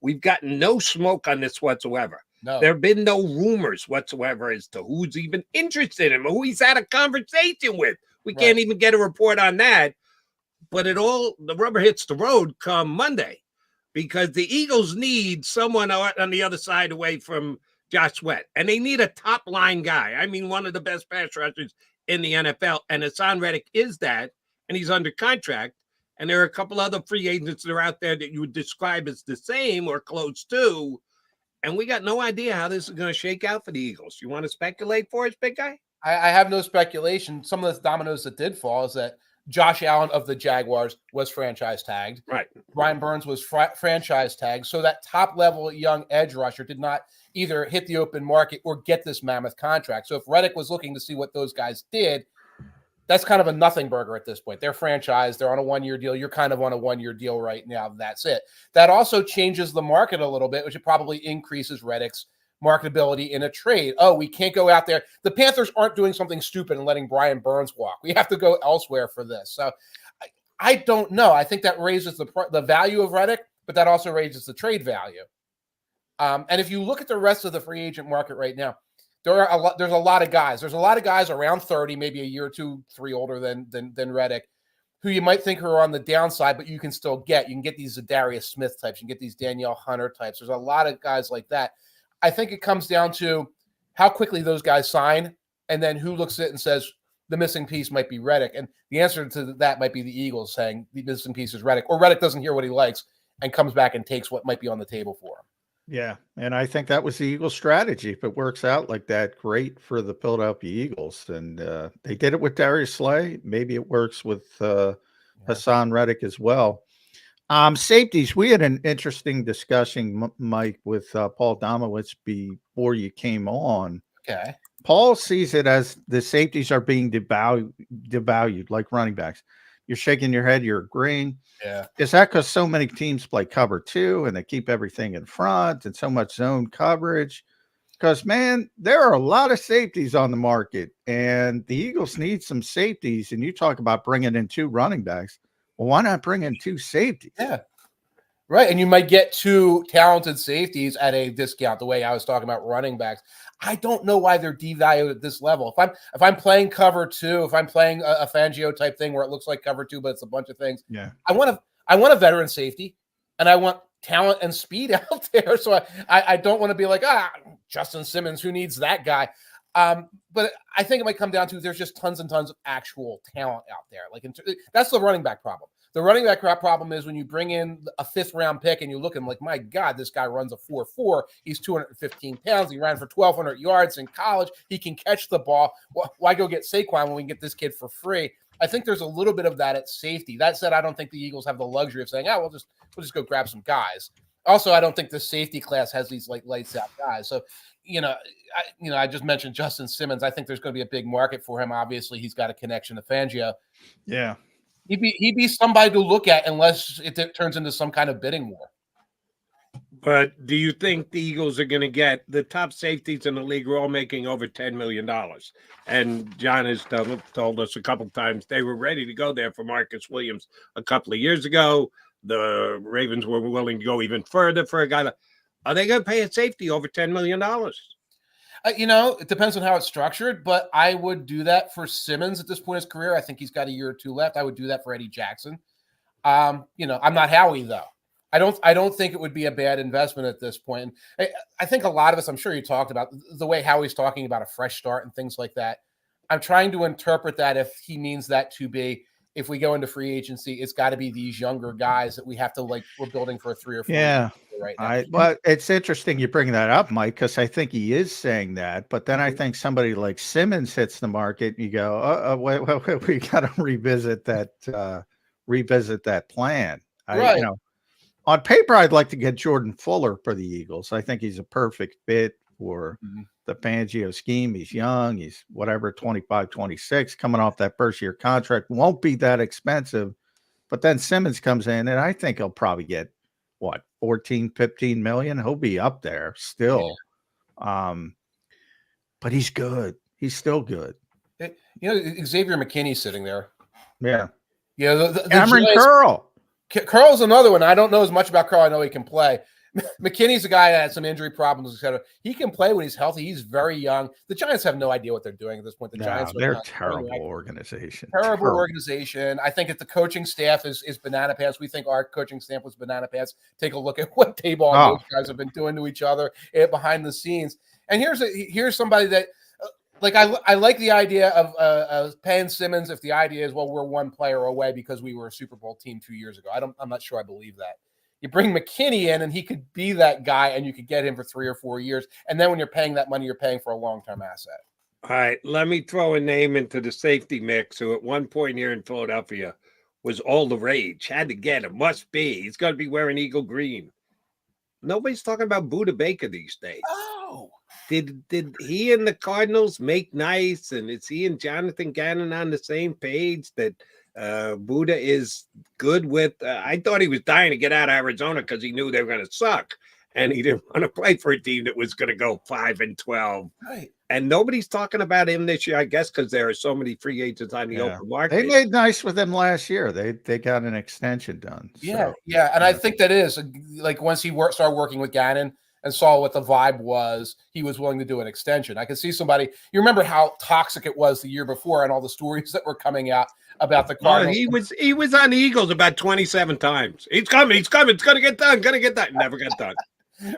We've gotten no smoke on this whatsoever. No. There have been no rumors whatsoever as to who's even interested in him, who he's had a conversation with. We can't even get a report on that. But the rubber hits the road come Monday, because the Eagles need someone on the other side away from Josh Sweat. And they need a top line guy. I mean, one of the best pass rushers in the NFL. And Haason Reddick is that, and he's under contract. And there are a couple other free agents that are out there that you would describe as the same or close to. And we got no idea how this is going to shake out for the Eagles. You want to speculate for us, big guy? I have no speculation. Some of the dominoes that did fall is that Josh Allen of the Jaguars was franchise tagged. Right. Brian Burns was franchise tagged. So that top level young edge rusher did not either hit the open market or get this mammoth contract. So if Reddick was looking to see what those guys did, that's kind of a nothing burger at this point. They're franchised. They're on a one-year deal. You're kind of on a one-year deal right now. That's it. That also changes the market a little bit, which probably increases Reddick's marketability in a trade. Oh, we can't go out there. The Panthers aren't doing something stupid and letting Brian Burns walk. We have to go elsewhere for this. So I don't know. I think that raises the value of Reddick, but that also raises the trade value. And if you look at the rest of the free agent market right now, there's a lot of guys. There's a lot of guys around 30, maybe a year or 2, 3 older than Reddick, who you might think are on the downside, but you can still get. You can get these Zadarius Smith types. You can get these Danielle Hunter types. There's a lot of guys like that. I think it comes down to how quickly those guys sign, and then who looks at it and says the missing piece might be Reddick. And the answer to that might be the Eagles saying the missing piece is Reddick, or Reddick doesn't hear what he likes and comes back and takes what might be on the table for him. Yeah, and I think that was the Eagles' strategy. If it works out like that, great for the Philadelphia Eagles. And they did it with Darius Slay. Maybe it works with Haason Reddick as well. Safeties, we had an interesting discussion, Mike, with Paul Domowitch before you came on. Okay. Paul sees it as the safeties are being devalued like running backs. You're shaking your head. You're agreeing. Yeah. Is that because so many teams play cover 2 and they keep everything in front and so much zone coverage? Because, man, there are a lot of safeties on the market, and the Eagles need some safeties. And you talk about bringing in 2 running backs. Well, why not bring in 2 safeties? Yeah. Right. And you might get 2 talented safeties at a discount, the way I was talking about running backs. I don't know why they're devalued at this level. If I'm playing cover 2, if I'm playing a Fangio type thing where it looks like cover 2, but it's a bunch of things. Yeah. I want a veteran safety, and I want talent and speed out there. So I don't want to be like, Justin Simmons, who needs that guy? But I think it might come down to there's just tons and tons of actual talent out there. That's the running back problem. The running back problem is when you bring in a 5th round pick and you look at him like, my God, this guy runs a 4.4. He's 215 pounds. He ran for 1,200 yards in college. He can catch the ball. Why go get Saquon when we can get this kid for free? I think there's a little bit of that at safety. That said, I don't think the Eagles have the luxury of saying, we'll just go grab some guys. Also, I don't think the safety class has these like lights out guys. So, I just mentioned Justin Simmons. I think there's going to be a big market for him. Obviously, he's got a connection to Fangio. Yeah. He'd be somebody to look at unless it turns into some kind of bidding war. But do you think the Eagles are going to get the top safeties in the league are all making over $10 million? And John has told us a couple times they were ready to go there for Marcus Williams a couple of years ago. The Ravens were willing to go even further for a guy. Are they going to pay a safety over $10 million? It depends on how it's structured, but I would do that for Simmons at this point in his career. I think he's got a year or two left. I would do that for Eddie Jackson. I'm not Howie, though. I don't think it would be a bad investment at this point. I think a lot of us, I'm sure you talked about the way Howie's talking about a fresh start and things like that. I'm trying to interpret that if he means that to be, if we go into free agency, it's got to be these younger guys that we have to we're building for a 3 or 4 years right now. Well, it's interesting you bring that up, Mike, because I think he is saying that. But then I think somebody like Simmons hits the market and you go, wait, we got to revisit that plan. Right. On paper, I'd like to get Jordan Fuller for the Eagles. I think he's a perfect fit for the Fangio scheme. He's young. He's 25, 26, coming off that first-year contract. Won't be that expensive. But then Simmons comes in, and I think he'll probably get, 14, 15 million? He'll be up there still. Yeah. But he's good. He's still good. Xavier McKinney's sitting there. Yeah. Yeah. The Cameron Curl. Curl's another one. I don't know as much about Curl. I know he can play. McKinney's a guy that had some injury problems, etc. He can play when he's healthy. He's very young. The Giants have no idea what they're doing at this point. They're a terrible organization. Terrible organization. I think if the coaching staff is banana pants, we think our coaching staff was banana pants. Take a look at what Dayball and those guys have been doing to each other behind the scenes. And here's somebody that I like the idea of paying Simmons if the idea is, we're one player away because we were a Super Bowl team 2 years ago. I'm not sure I believe that. You bring McKinney in and he could be that guy and you could get him for 3 or 4 years. And then when you're paying that money, you're paying for a long-term asset. All right, let me throw a name into the safety mix who at one point here in Philadelphia was all the rage. Had to get him. Must be. He's going to be wearing Eagle green. Nobody's talking about Buda Baker these days. Oh. Did he and the Cardinals make nice? And is he and Jonathan Gannon on the same page that Buda is good with? I thought he was dying to get out of Arizona because he knew they were going to suck. And he didn't want to play for a team that was going to go 5-12. Right. And nobody's talking about him this year, I guess, because there are so many free agents on the open market. They made nice with him last year. They got an extension done. Yeah, yeah. And I think that is once he started working with Gannon and saw what the vibe was, he was willing to do an extension. I could see somebody. You remember how toxic it was the year before, and all the stories that were coming out about the Cardinals. He was on the Eagles about 27 times. He's coming. It's going to get done. Never got done.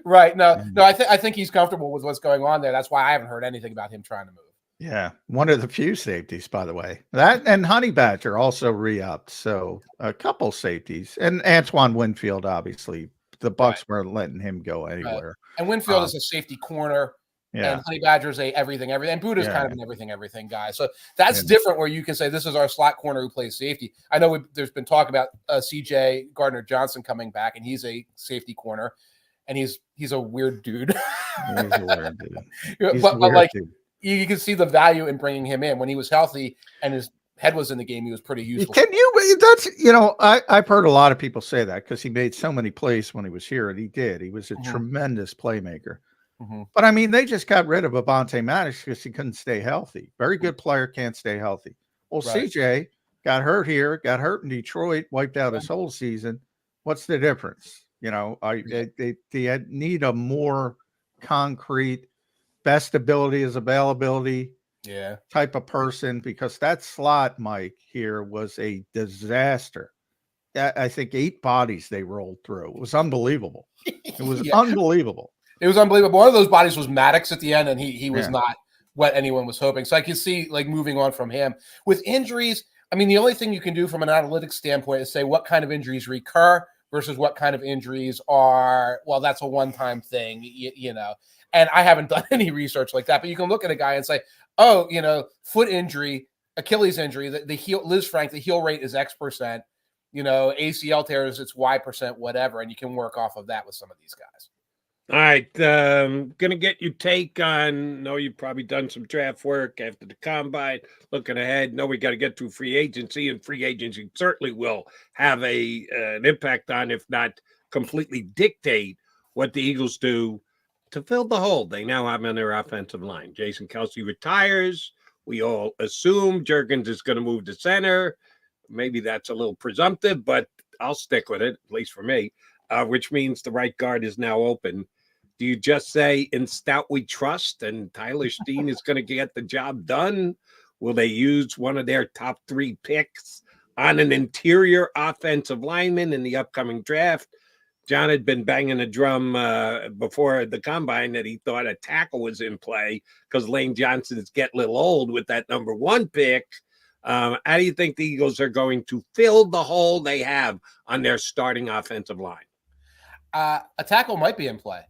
Right. No. I think he's comfortable with what's going on there. That's why I haven't heard anything about him trying to move. Yeah, one of the few safeties, by the way. That and Honey Badger also re-upped. So a couple safeties, and Antoine Winfield, obviously. The Bucs weren't letting him go anywhere. Right. And Winfield is a safety corner. Yeah. And Honey Badger's a everything. And Buda's kind of an everything guy. So that's different where you can say this is our slot corner who plays safety. I know there's been talk about CJ Gardner-Johnson coming back, and he's a safety corner. And he's a weird dude. He's a weird dude. But you can see the value in bringing him in. When he was healthy and his head was in the game, he was pretty useful. I've heard a lot of people say that because he made so many plays when he was here, and he did. He was a tremendous playmaker. Mm-hmm. But I mean, they just got rid of Avonte Maddox because he couldn't stay healthy. Very good player, can't stay healthy. Well, CJ got hurt here, got hurt in Detroit, wiped out his whole season. What's the difference? They need a more concrete, best ability is availability type of person, because that slot, Mike, here was a disaster. I think 8 bodies they rolled through. It was unbelievable. It was unbelievable. It was unbelievable. One of those bodies was Maddox at the end, and he was not what anyone was hoping. So I can see moving on from him. With injuries, I mean, the only thing you can do from an analytics standpoint is say what kind of injuries recur versus what kind of injuries are, well, that's a one-time thing, you know. And I haven't done any research like that, but you can look at a guy and say, oh, you know, foot injury, Achilles injury, the heel, Liz Frank, the heel rate is X%, you know, ACL tears, it's Y%, whatever. And you can work off of that with some of these guys. All right, gonna get your take on. Know you've probably done some draft work after the combine. Looking ahead, know we got to get through free agency, and free agency certainly will have an impact on, if not completely dictate, what the Eagles do to fill the hole they now have on their offensive line. Jason Kelce retires. We all assume Jurgens is going to move to center. Maybe that's a little presumptive, but I'll stick with it, at least for me. Which means the right guard is now open. Do you just say, in Stout we trust, and Tyler Steen is going to get the job done? Will they use one of their top 3 picks on an interior offensive lineman in the upcoming draft? John had been banging a drum before the combine that he thought a tackle was in play because Lane Johnson is getting a little old with that number 1 pick. How do you think the Eagles are going to fill the hole they have on their starting offensive line? A tackle might be in play.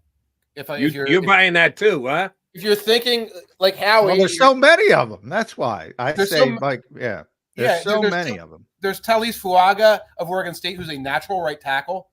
If you're buying that too, huh? If you're thinking like Howie, well, there's so many of them. That's why I say, there's so many of them. There's Talis Fuaga of Oregon State, who's a natural right tackle,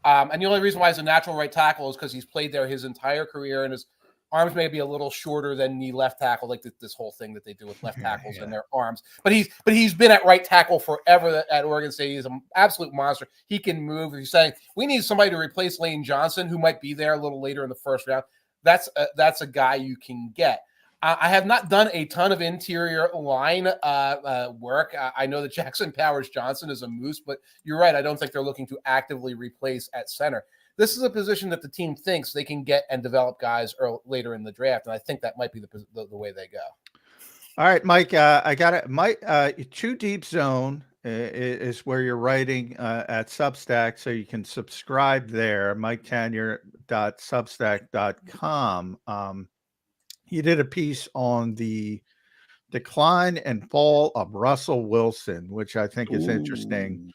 and the only reason why he's a natural right tackle is because he's played there his entire career, and his arms may be a little shorter than the left tackle, like this whole thing that they do with left tackles and their arms. But he's been at right tackle forever at Oregon State. He's an absolute monster. He can move. If you're saying we need somebody to replace Lane Johnson, who might be there a little later in the first round, that's a guy you can get. I have not done a ton of interior line work. I know that Jackson Powers Johnson is a moose, but you're right. I don't think they're looking to actively replace at center. This is a position that the team thinks they can get and develop guys later in the draft, and I think that might be the way they go. All right, Mike, I got it. Mike, 2 Deep Zone is where you're writing at Substack, so you can subscribe there, miketanier.substack.com. You did a piece on the decline and fall of Russell Wilson, which I think is interesting.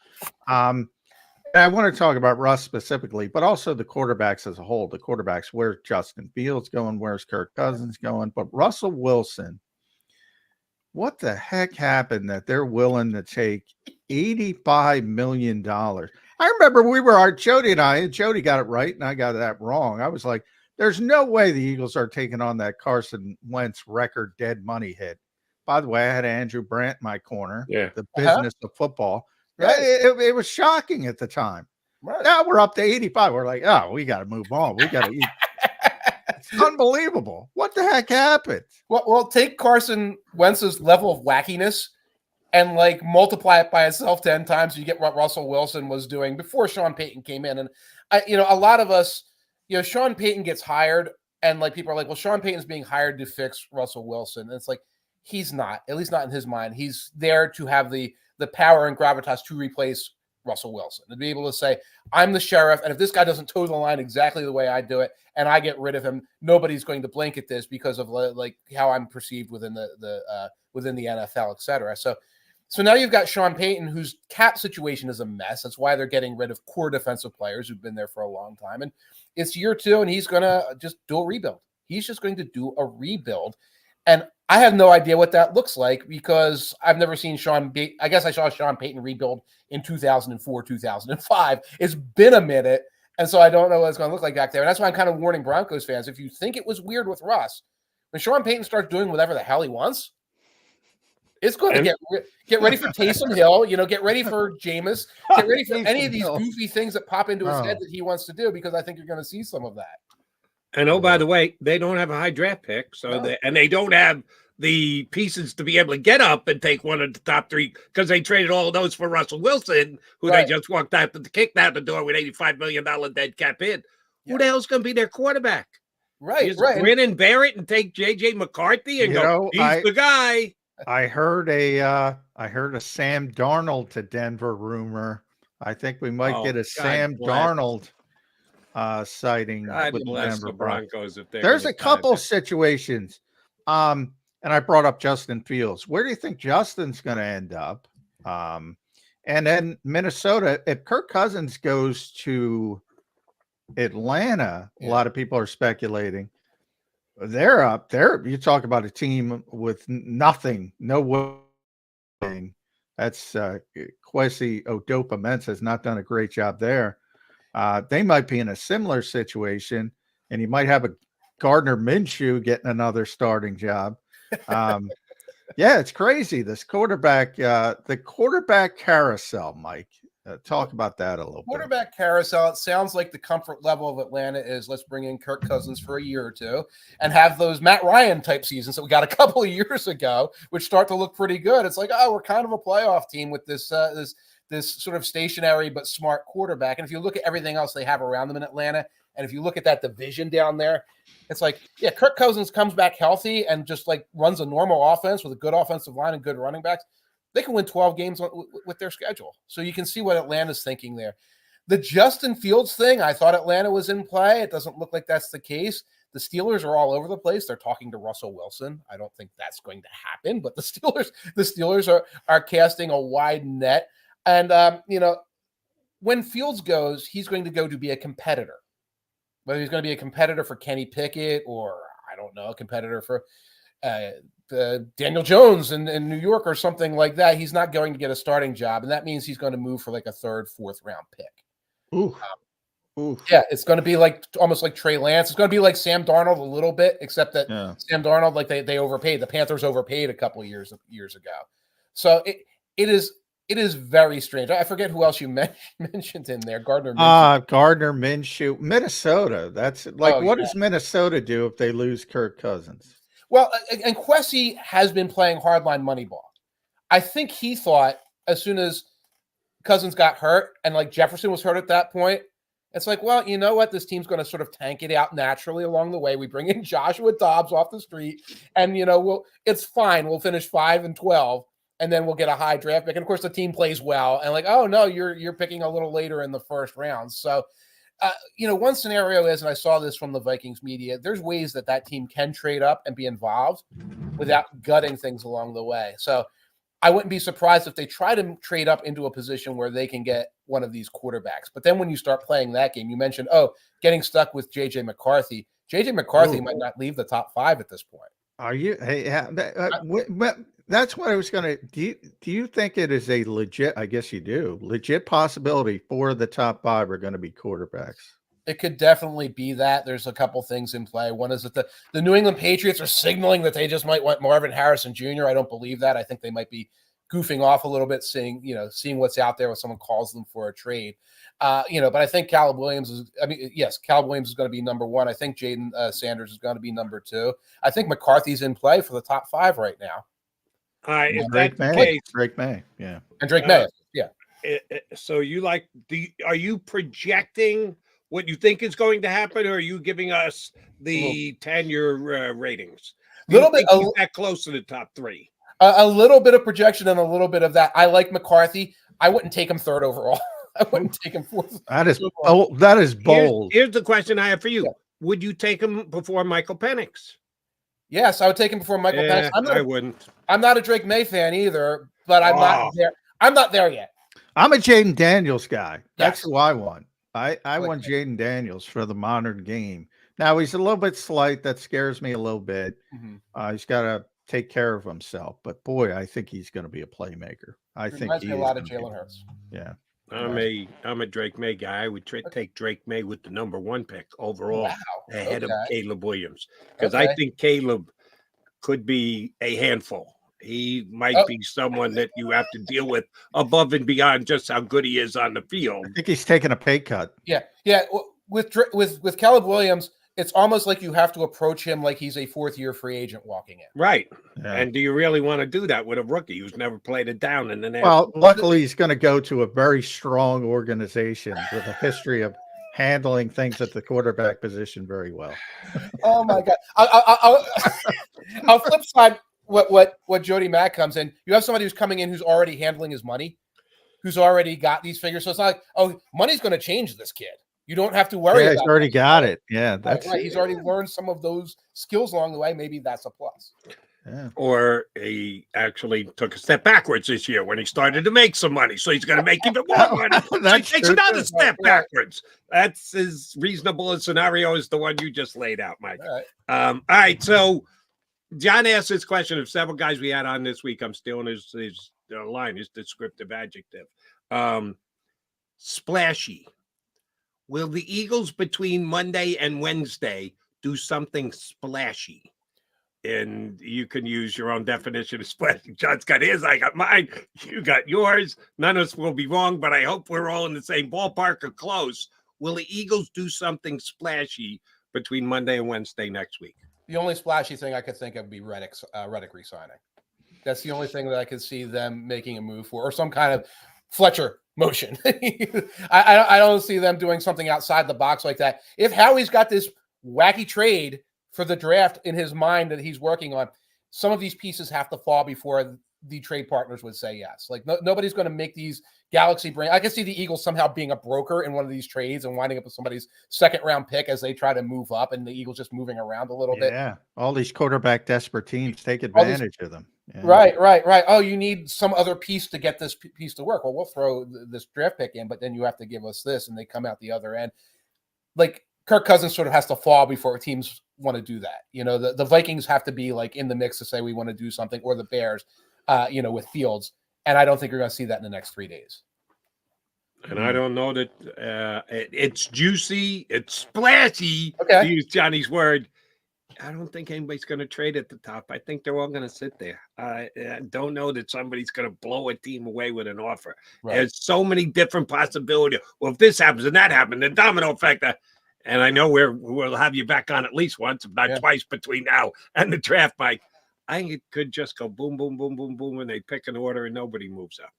I want to talk about Russ specifically, but also the quarterbacks as a whole. The quarterbacks, where's Justin Fields going? Where's Kirk Cousins going? But Russell Wilson, what the heck happened that they're willing to take $85 million? I remember Jody and I, and Jody got it right, and I got that wrong. I was like, there's no way the Eagles are taking on that Carson Wentz record dead money hit. By the way, I had Andrew Brandt in my corner, the business of football. Right. It was shocking at the time. Right. Now we're up to 85. We're like, oh, we got to move on. We got to eat. It's unbelievable. What the heck happened? Well, take Carson Wentz's level of wackiness and like multiply it by itself 10 times. You get what Russell Wilson was doing before Sean Payton came in. And a lot of us, Sean Payton gets hired, and like people are like, well, Sean Payton's being hired to fix Russell Wilson. And it's like, he's not, at least not in his mind. He's there to have the power and gravitas to replace Russell Wilson, to be able to say, I'm the sheriff, and if this guy doesn't toe the line exactly the way I do it, and I get rid of him, nobody's going to blink at this because of like how I'm perceived within the NFL, et cetera. So now you've got Sean Payton, whose cap situation is a mess. That's why they're getting rid of core defensive players who've been there for a long time. And it's year 2, and he's going to just do a rebuild. He's just going to do a rebuild. And I have no idea what that looks like because I've never seen I guess I saw Sean Payton rebuild in 2004, 2005. It's been a minute, and so I don't know what it's going to look like back there. And that's why I'm kind of warning Broncos fans. If you think it was weird with Russ, when Sean Payton starts doing whatever the hell he wants, it's going to get ready for Taysom Hill, get ready for Jameis, get ready for any of these goofy things that pop into his head that he wants to do, because I think you're going to see some of that. And by the way, they don't have a high draft pick, so they don't have the pieces to be able to get up and take one of the top 3 because they traded all of those for Russell Wilson, who they just kicked out the door with $85 million dead cap hit. Who the hell's going to be their quarterback? Right. Grin and bear it and take JJ McCarthy and he's the guy. I heard a Sam Darnold to Denver rumor. I think we might get a Sam Darnold sighting with the Denver Broncos. There's a couple situations. And I brought up Justin Fields. Where do you think Justin's going to end up? And then Minnesota, if Kirk Cousins goes to Atlanta, a lot of people are speculating they're up there. You talk about a team with nothing, no winning. That's Kwesi Odopa-Mensah has not done a great job there. They might be in a similar situation, and you might have a Gardner Minshew getting another starting job. Yeah, it's crazy. This quarterback, the quarterback carousel, Mike. Talk about that a little bit. Quarterback carousel. It sounds like the comfort level of Atlanta is let's bring in Kirk Cousins for a year or two and have those Matt Ryan type seasons that we got a couple of years ago, which start to look pretty good. It's like, oh, we're kind of a playoff team with this this sort of stationary but smart quarterback. And if you look at everything else they have around them in Atlanta, and if you look at that division down there, it's like, yeah, Kirk Cousins comes back healthy and just like runs a normal offense with a good offensive line and good running backs. They can win 12 games with their schedule. So you can see what Atlanta's thinking there. The Justin Fields thing, I thought Atlanta was in play. It doesn't look like that's the case. The Steelers are all over the place. They're talking to Russell Wilson. I don't think that's going to happen, but the Steelers are casting a wide net. And, when Fields goes, he's going to go to be a competitor. Whether he's going to be a competitor for Kenny Pickett or, I don't know, a competitor for Daniel Jones in New York or something like that, he's not going to get a starting job. And that means he's going to move for like a third, fourth round pick. Ooh. Yeah, it's going to be like almost like Trey Lance. It's going to be like Sam Darnold a little bit, except that Sam Darnold, like they overpaid. The Panthers overpaid a couple of years ago. So it is very strange. I forget who else you mentioned in there. Gardner Minshew, Minnesota. That's like, what does Minnesota do if they lose Kirk Cousins? Well, and Kwesi has been playing hardline Moneyball. I think he thought as soon as Cousins got hurt and like Jefferson was hurt at that point, it's like, well, you know what? This team's going to sort of tank it out naturally along the way. We bring in Joshua Dobbs off the street, and it's fine. We'll finish 5-12, and then we'll get a high draft pick. And of course, the team plays well, and like, oh no, you're picking a little later in the first round. So, one scenario is, and I saw this from the Vikings media, there's ways that team can trade up and be involved without gutting things along the way. So I wouldn't be surprised if they try to trade up into a position where they can get one of these quarterbacks. But then when you start playing that game, you mentioned, getting stuck with J.J. McCarthy. J.J. McCarthy might not leave the top 5 at this point. Are you? Hey, that's what I was going to. Do you think it is a legit? I guess you do. Legit possibility for the top 5 are going to be quarterbacks. It could definitely be that. There's a couple things in play. One is that the New England Patriots are signaling that they just might want Marvin Harrison Jr. I don't believe that. I think they might be goofing off a little bit, seeing what's out there when someone calls them for a trade. But I think Caleb Williams is going to be number 1. I think Jaden Sanders is going to be number 2. I think McCarthy's in play for the top 5 right now. Drake May. Yeah. And Drake May. Yeah. So are you projecting what you think is going to happen, or are you giving us the Tanier ratings? That close to the top 3. A little bit of projection and a little bit of that. I like McCarthy. I wouldn't take him 3rd overall. I wouldn't take him 4th. That is bold. Here's the question I have for you. Yeah. Would you take him before Michael Penix? Yes, I would take him before Michael Penix. I wouldn't. I'm not a Drake May fan either, but I'm not there. I'm not there yet. I'm a Jaden Daniels guy. That's who I want. I want Jaden Daniels for the modern game. Now, he's a little bit slight. That scares me a little bit. Mm-hmm. He's got to take care of himself. But, boy, I think he's going to be a playmaker. I think he is a lot of Jalen Hurts. Yeah. I'm a Drake May guy. I would take Drake May with the number 1 pick overall ahead of Caleb Williams, because I think Caleb could be a handful. He might be someone that you have to deal with above and beyond just how good he is on the field. I think he's taking a pay cut. Yeah. With Caleb Williams, it's almost like you have to approach him like he's a 4th-year free agent walking in. Right. Yeah. And do you really want to do that with a rookie who's never played it down in the net? Well, luckily he's going to go to a very strong organization with a history of handling things at the quarterback position very well. Oh my God. I'll flip side what Jody Mack comes in. You have somebody who's coming in who's already handling his money, who's already got these figures. So it's not like, money's going to change this kid. You don't have to worry about it. He's already got it. Yeah, that's right. He's already learned some of those skills along the way. Maybe that's a plus. Yeah. Or he actually took a step backwards this year when he started to make some money. So he's going to make even more money. So he takes another step backwards. That's as reasonable a scenario as the one you just laid out, Mike. All right. So John asked this question of several guys we had on this week. I'm stealing his line, his descriptive adjective. Splashy. Will the Eagles between Monday and Wednesday do something splashy? And you can use your own definition of splashy. John's got his, I got mine, you got yours. None of us will be wrong, but I hope we're all in the same ballpark or close. Will the Eagles do something splashy between Monday and Wednesday next week? The only splashy thing I could think of would be Reddick re-signing. That's the only thing that I could see them making a move for, or some kind of Fletcher motion. I don't see them doing something outside the box like that. If Howie's got this wacky trade for the draft in his mind that he's working on, some of these pieces have to fall before the trade partners would say yes. Like nobody's going to make these galaxy brain. I can see the Eagles somehow being a broker in one of these trades and winding up with somebody's second round pick as they try to move up, and the Eagles just moving around a little bit. Yeah, all these quarterback desperate teams take advantage of them. Yeah. Right. Oh, you need some other piece to get this piece to work. Well, we'll throw this draft pick in, but then you have to give us this, and they come out the other end. Like Kirk Cousins sort of has to fall before teams want to do that. You know, the Vikings have to be like in the mix to say we want to do something, or the Bears, with Fields. And I don't think you're going to see that in the next 3 days. And I don't know that it's juicy, it's splashy, okay, to use Johnny's word. I don't think anybody's going to trade at the top. I think they're all going to sit there. I don't know that somebody's going to blow a team away with an offer. Right. There's so many different possibilities. Well, if this happens and that happens, the domino effect. And I know we'll have you back on at least once, if not twice, between now and the draft, Mike. I think it could just go boom, boom, boom, boom, boom, and they pick an order and nobody moves up.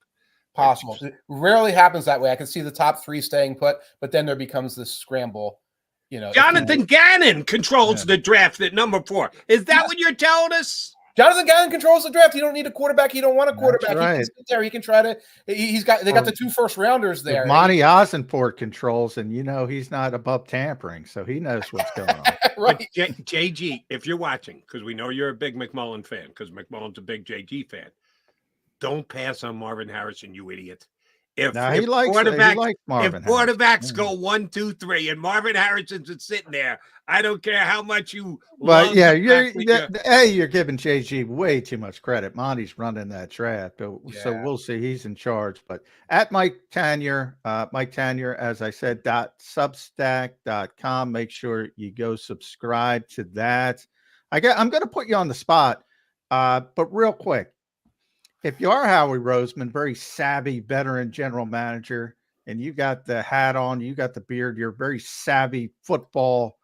Possible. It rarely happens that way. I can see the top three staying put, but then there becomes this scramble. You know, Jonathan Gannon controls the draft at number 4. Is that what you're telling us? Jonathan Gannon controls the draft. You don't need a quarterback. You don't want a quarterback. Right. He can sit there. He can try to. They got the 2 first rounders there. Monty Ossenfort controls, and he's not above tampering, so he knows what's going on. Right, JG, if you're watching, because we know you're a big McMullen fan, because McMullen's a big JG fan. Don't pass on Marvin Harrison, you idiot. If quarterbacks go 1, 2, 3, and Marvin Harrison's just sitting there, I don't care how much you. But you're giving JG way too much credit. Monty's running that draft, so we'll see. He's in charge. But at Mike Tanier, as I said, .substack.com. Make sure you go subscribe to that. I'm going to put you on the spot, but real quick. If you are Howie Roseman, very savvy veteran general manager, and you got the hat on, you got the beard, you're a very savvy football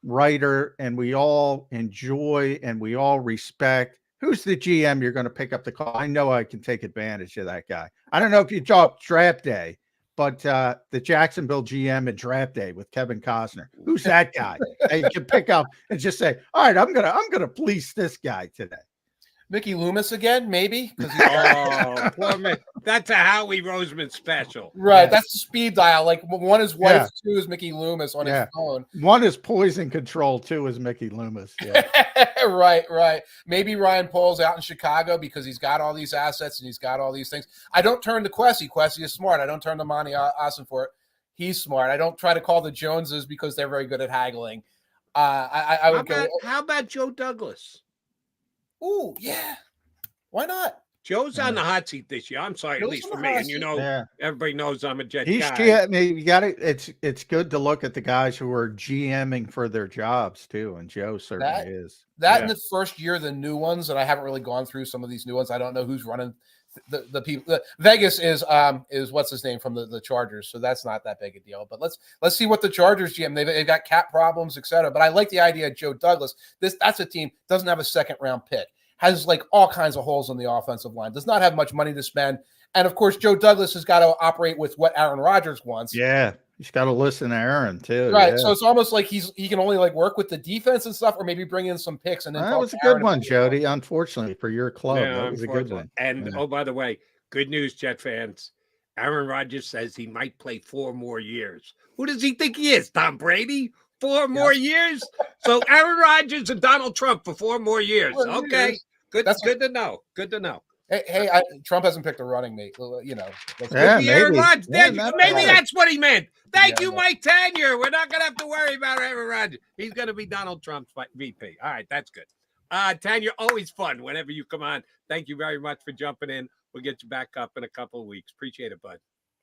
writer, and we all enjoy and we all respect. Who's the GM you're going to pick up the call? I know I can take advantage of that guy. I don't know if you drop draft day, but the Jacksonville GM at draft day with Kevin Costner. Who's that guy that you can pick up and just say, all right, I'm gonna police this guy today. Mickey Loomis again, maybe? Poor man. That's a Howie Roseman special. Right. That's the speed dial. Like one is wife, 2 is Mickey Loomis on his phone. 1 is poison control, 2 is Mickey Loomis. Yeah. Right. Maybe Ryan Poles out in Chicago because he's got all these assets and he's got all these things. I don't turn to Kwesi. Kwesi is smart. I don't turn to Monty Ossenfort. He's smart. I don't try to call the Joneses because they're very good at haggling. I would go. How about Joe Douglas? Ooh, yeah. Why not? Joe's on the hot seat this year. I'm sorry, Joe's at least for me. And everybody knows I'm a Jet guy. You got it. It's good to look at the guys who are GMing for their jobs too, and Joe certainly is. In the first year, the new ones, and I haven't really gone through some of these new ones. I don't know who's running the people. Vegas is what's his name from the Chargers, so that's not that big a deal. But let's see what the Chargers GM. They've got cap problems, etc. But I like the idea of Joe Douglas. That's a team doesn't have a second round pick. Has like all kinds of holes on the offensive line, does not have much money to spend. And of course, Joe Douglas has got to operate with what Aaron Rodgers wants. Yeah. He's got to listen to Aaron too. Right. Yeah. So it's almost like he can only like work with the defense and stuff, or maybe bring in some picks. And then that was a good one, Jody. Unfortunately for your club, that was a good one. And oh, by the way, good news, Jet fans. Aaron Rodgers says he might play 4 more years. Who does he think he is? Tom Brady? 4 more years. So Aaron Rodgers and Donald Trump for 4 more years. Okay, good. That's good to know. Good to know. Hey, Trump hasn't picked a running mate. You know, maybe Aaron Rodgers. Yeah, maybe that's what he meant. Thank you, Mike Tanier. We're not gonna have to worry about Aaron Rodgers. He's gonna be Donald Trump's VP. All right, that's good. Tanier, always fun whenever you come on. Thank you very much for jumping in. We'll get you back up in a couple of weeks. Appreciate it, bud.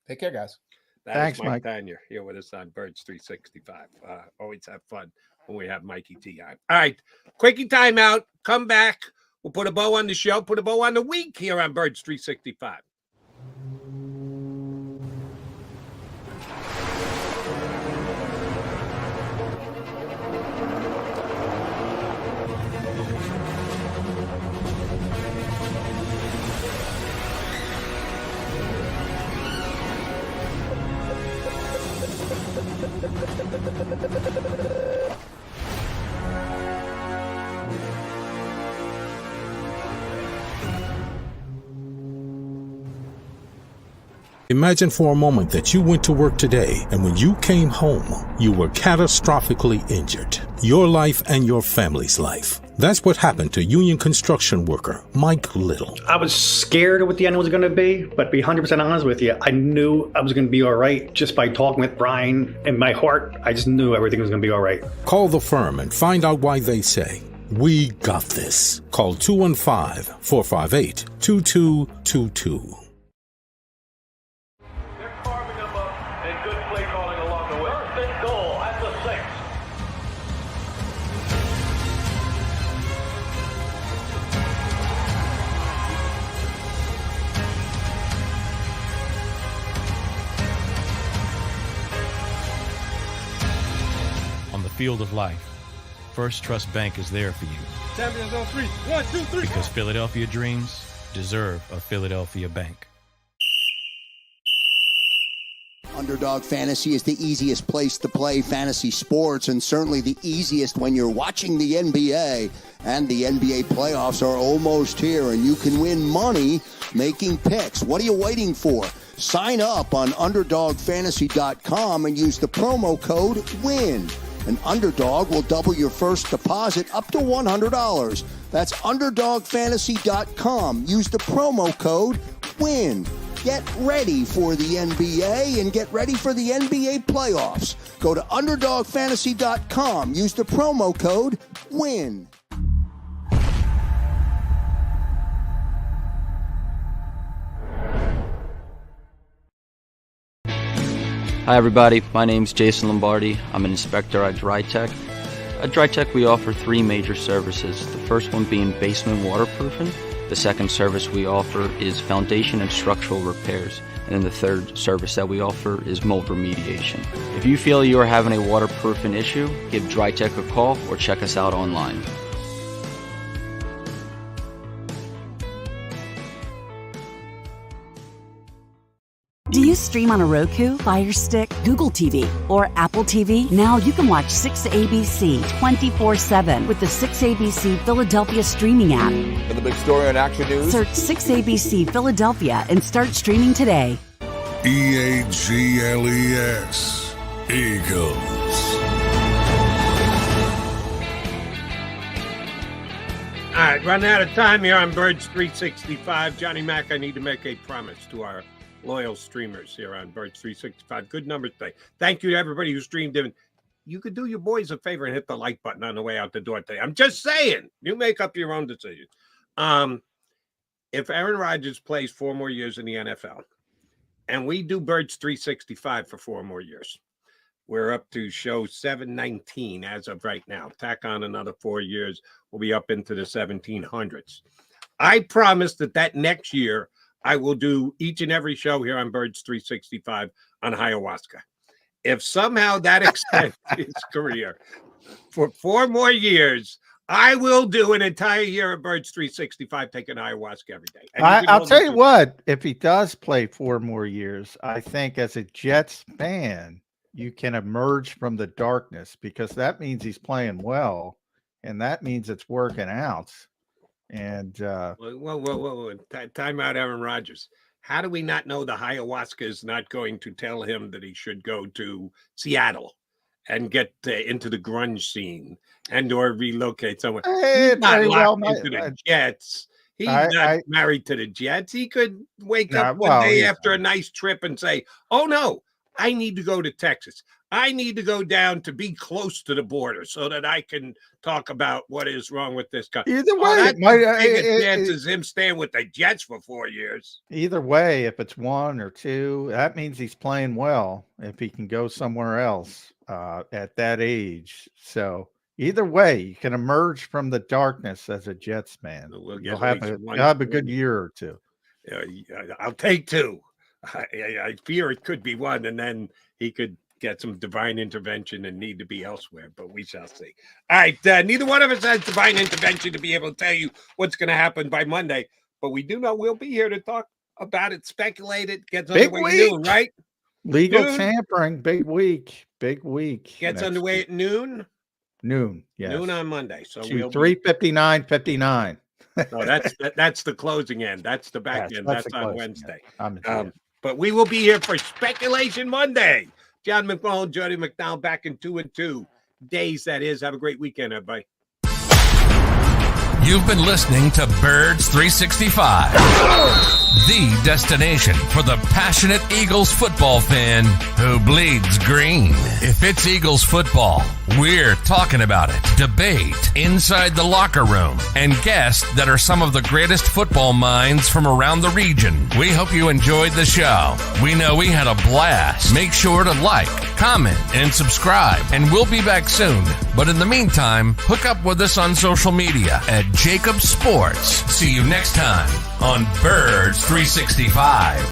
Take care, guys. Thanks, Mike Tanier here with us on Birds 365. Always have fun when we have Mikey T on. All right, quickie timeout. Come back. We'll put a bow on the show, put a bow on the week here on Birds 365. Imagine for a moment that you went to work today and when you came home, you were catastrophically injured. Your life and your family's life. That's what happened to union construction worker Mike Little. I was scared of what the end was going to be, but to be 100% honest with you, I knew I was going to be all right just by talking with Brian. In my heart, I just knew everything was going to be all right. Call the firm and find out why they say, "We got this." Call 215-458-2222. Field of life, First Trust Bank is there for you. Champions on 3. 1, 2, 3. Because Philadelphia dreams deserve a Philadelphia bank. Underdog Fantasy is the easiest place to play fantasy sports, and certainly the easiest when you're watching the NBA. And the NBA playoffs are almost here, and you can win money making picks. What are you waiting for? Sign up on UnderdogFantasy.com and use the promo code WIN. An Underdog will double your first deposit up to $100. That's UnderdogFantasy.com. Use the promo code WIN. Get ready for the NBA and get ready for the NBA playoffs. Go to UnderdogFantasy.com. Use the promo code WIN. Hi everybody, my name's Jason Lombardi. I'm an inspector at DryTech. At DryTech we offer 3 major services, the first one being basement waterproofing, the second service we offer is foundation and structural repairs, and then the third service that we offer is mold remediation. If you feel you are having a waterproofing issue, give DryTech a call or check us out online. Do you stream on a Roku, Fire Stick, Google TV, or Apple TV? Now you can watch 6ABC 24/7 with the 6ABC Philadelphia streaming app. For the big story on Action News, Search 6ABC Philadelphia and start streaming today. EAGLES. Eagles. All right, running out of time here on Birds 365. Johnny Mac, I need to make a promise to our loyal streamers here on Birds 365. Good number today. Thank you to everybody who streamed in. You could do your boys a favor and hit the like button on the way out the door today. I'm just saying. You make up your own decision. If Aaron Rodgers plays 4 more years in the NFL, and we do Birds 365 for 4 more years, we're up to show 719 as of right now. Tack on another 4 years, we'll be up into the 1700s. I promise that next year, I will do each and every show here on Birds 365 on ayahuasca. If somehow that extends his career for 4 more years, I will do an entire year of Birds 365 taking ayahuasca every day. I'll tell you what, if he does play 4 more years, I think as a Jets fan, you can emerge from the darkness because that means he's playing well, and that means it's working out. And whoa. Time out, Aaron Rodgers. How do we not know the ayahuasca is not going to tell him that he should go to Seattle and get into the grunge scene and or relocate somewhere. Hey, He's not very locked well, into the Jets. He's not married to the Jets. He could wake up one day after a nice trip and say, oh, no, I need to go to Texas. I need to go down to be close to the border so that I can talk about what is wrong with this guy. Either way, biggest chance is him staying with the Jets for 4 years. Either way, if it's 1 or 2, that means he's playing well. If he can go somewhere else at that age, so either way, you can emerge from the darkness as a Jets man. You'll have a good year or 2. I'll take 2. I fear it could be 1, and then he could get some divine intervention and need to be elsewhere, but we shall see. All right, neither one of us has divine intervention to be able to tell you what's going to happen by Monday, but we do know we'll be here to talk about it, speculate it, gets underway at noon, right? Legal tampering, big week. Gets underway at noon? Noon, yes. Noon on Monday. So we'll 3:59:59. No, that's the closing end. That's the back end. That's on Wednesday. But we will be here for Speculation Monday. John McMullen, Jody McDowell back in 2 and 2 days. That is. Have a great weekend, everybody. You've been listening to Birds 365, the destination for the passionate Eagles football fan who bleeds green. If it's Eagles football, we're talking about it. Debate inside the locker room and guests that are some of the greatest football minds from around the region. We hope you enjoyed the show. We know we had a blast. Make sure to like, comment, and subscribe, and we'll be back soon. But in the meantime, hook up with us on social media at JAKIB Sports. See you next time on Birds 365.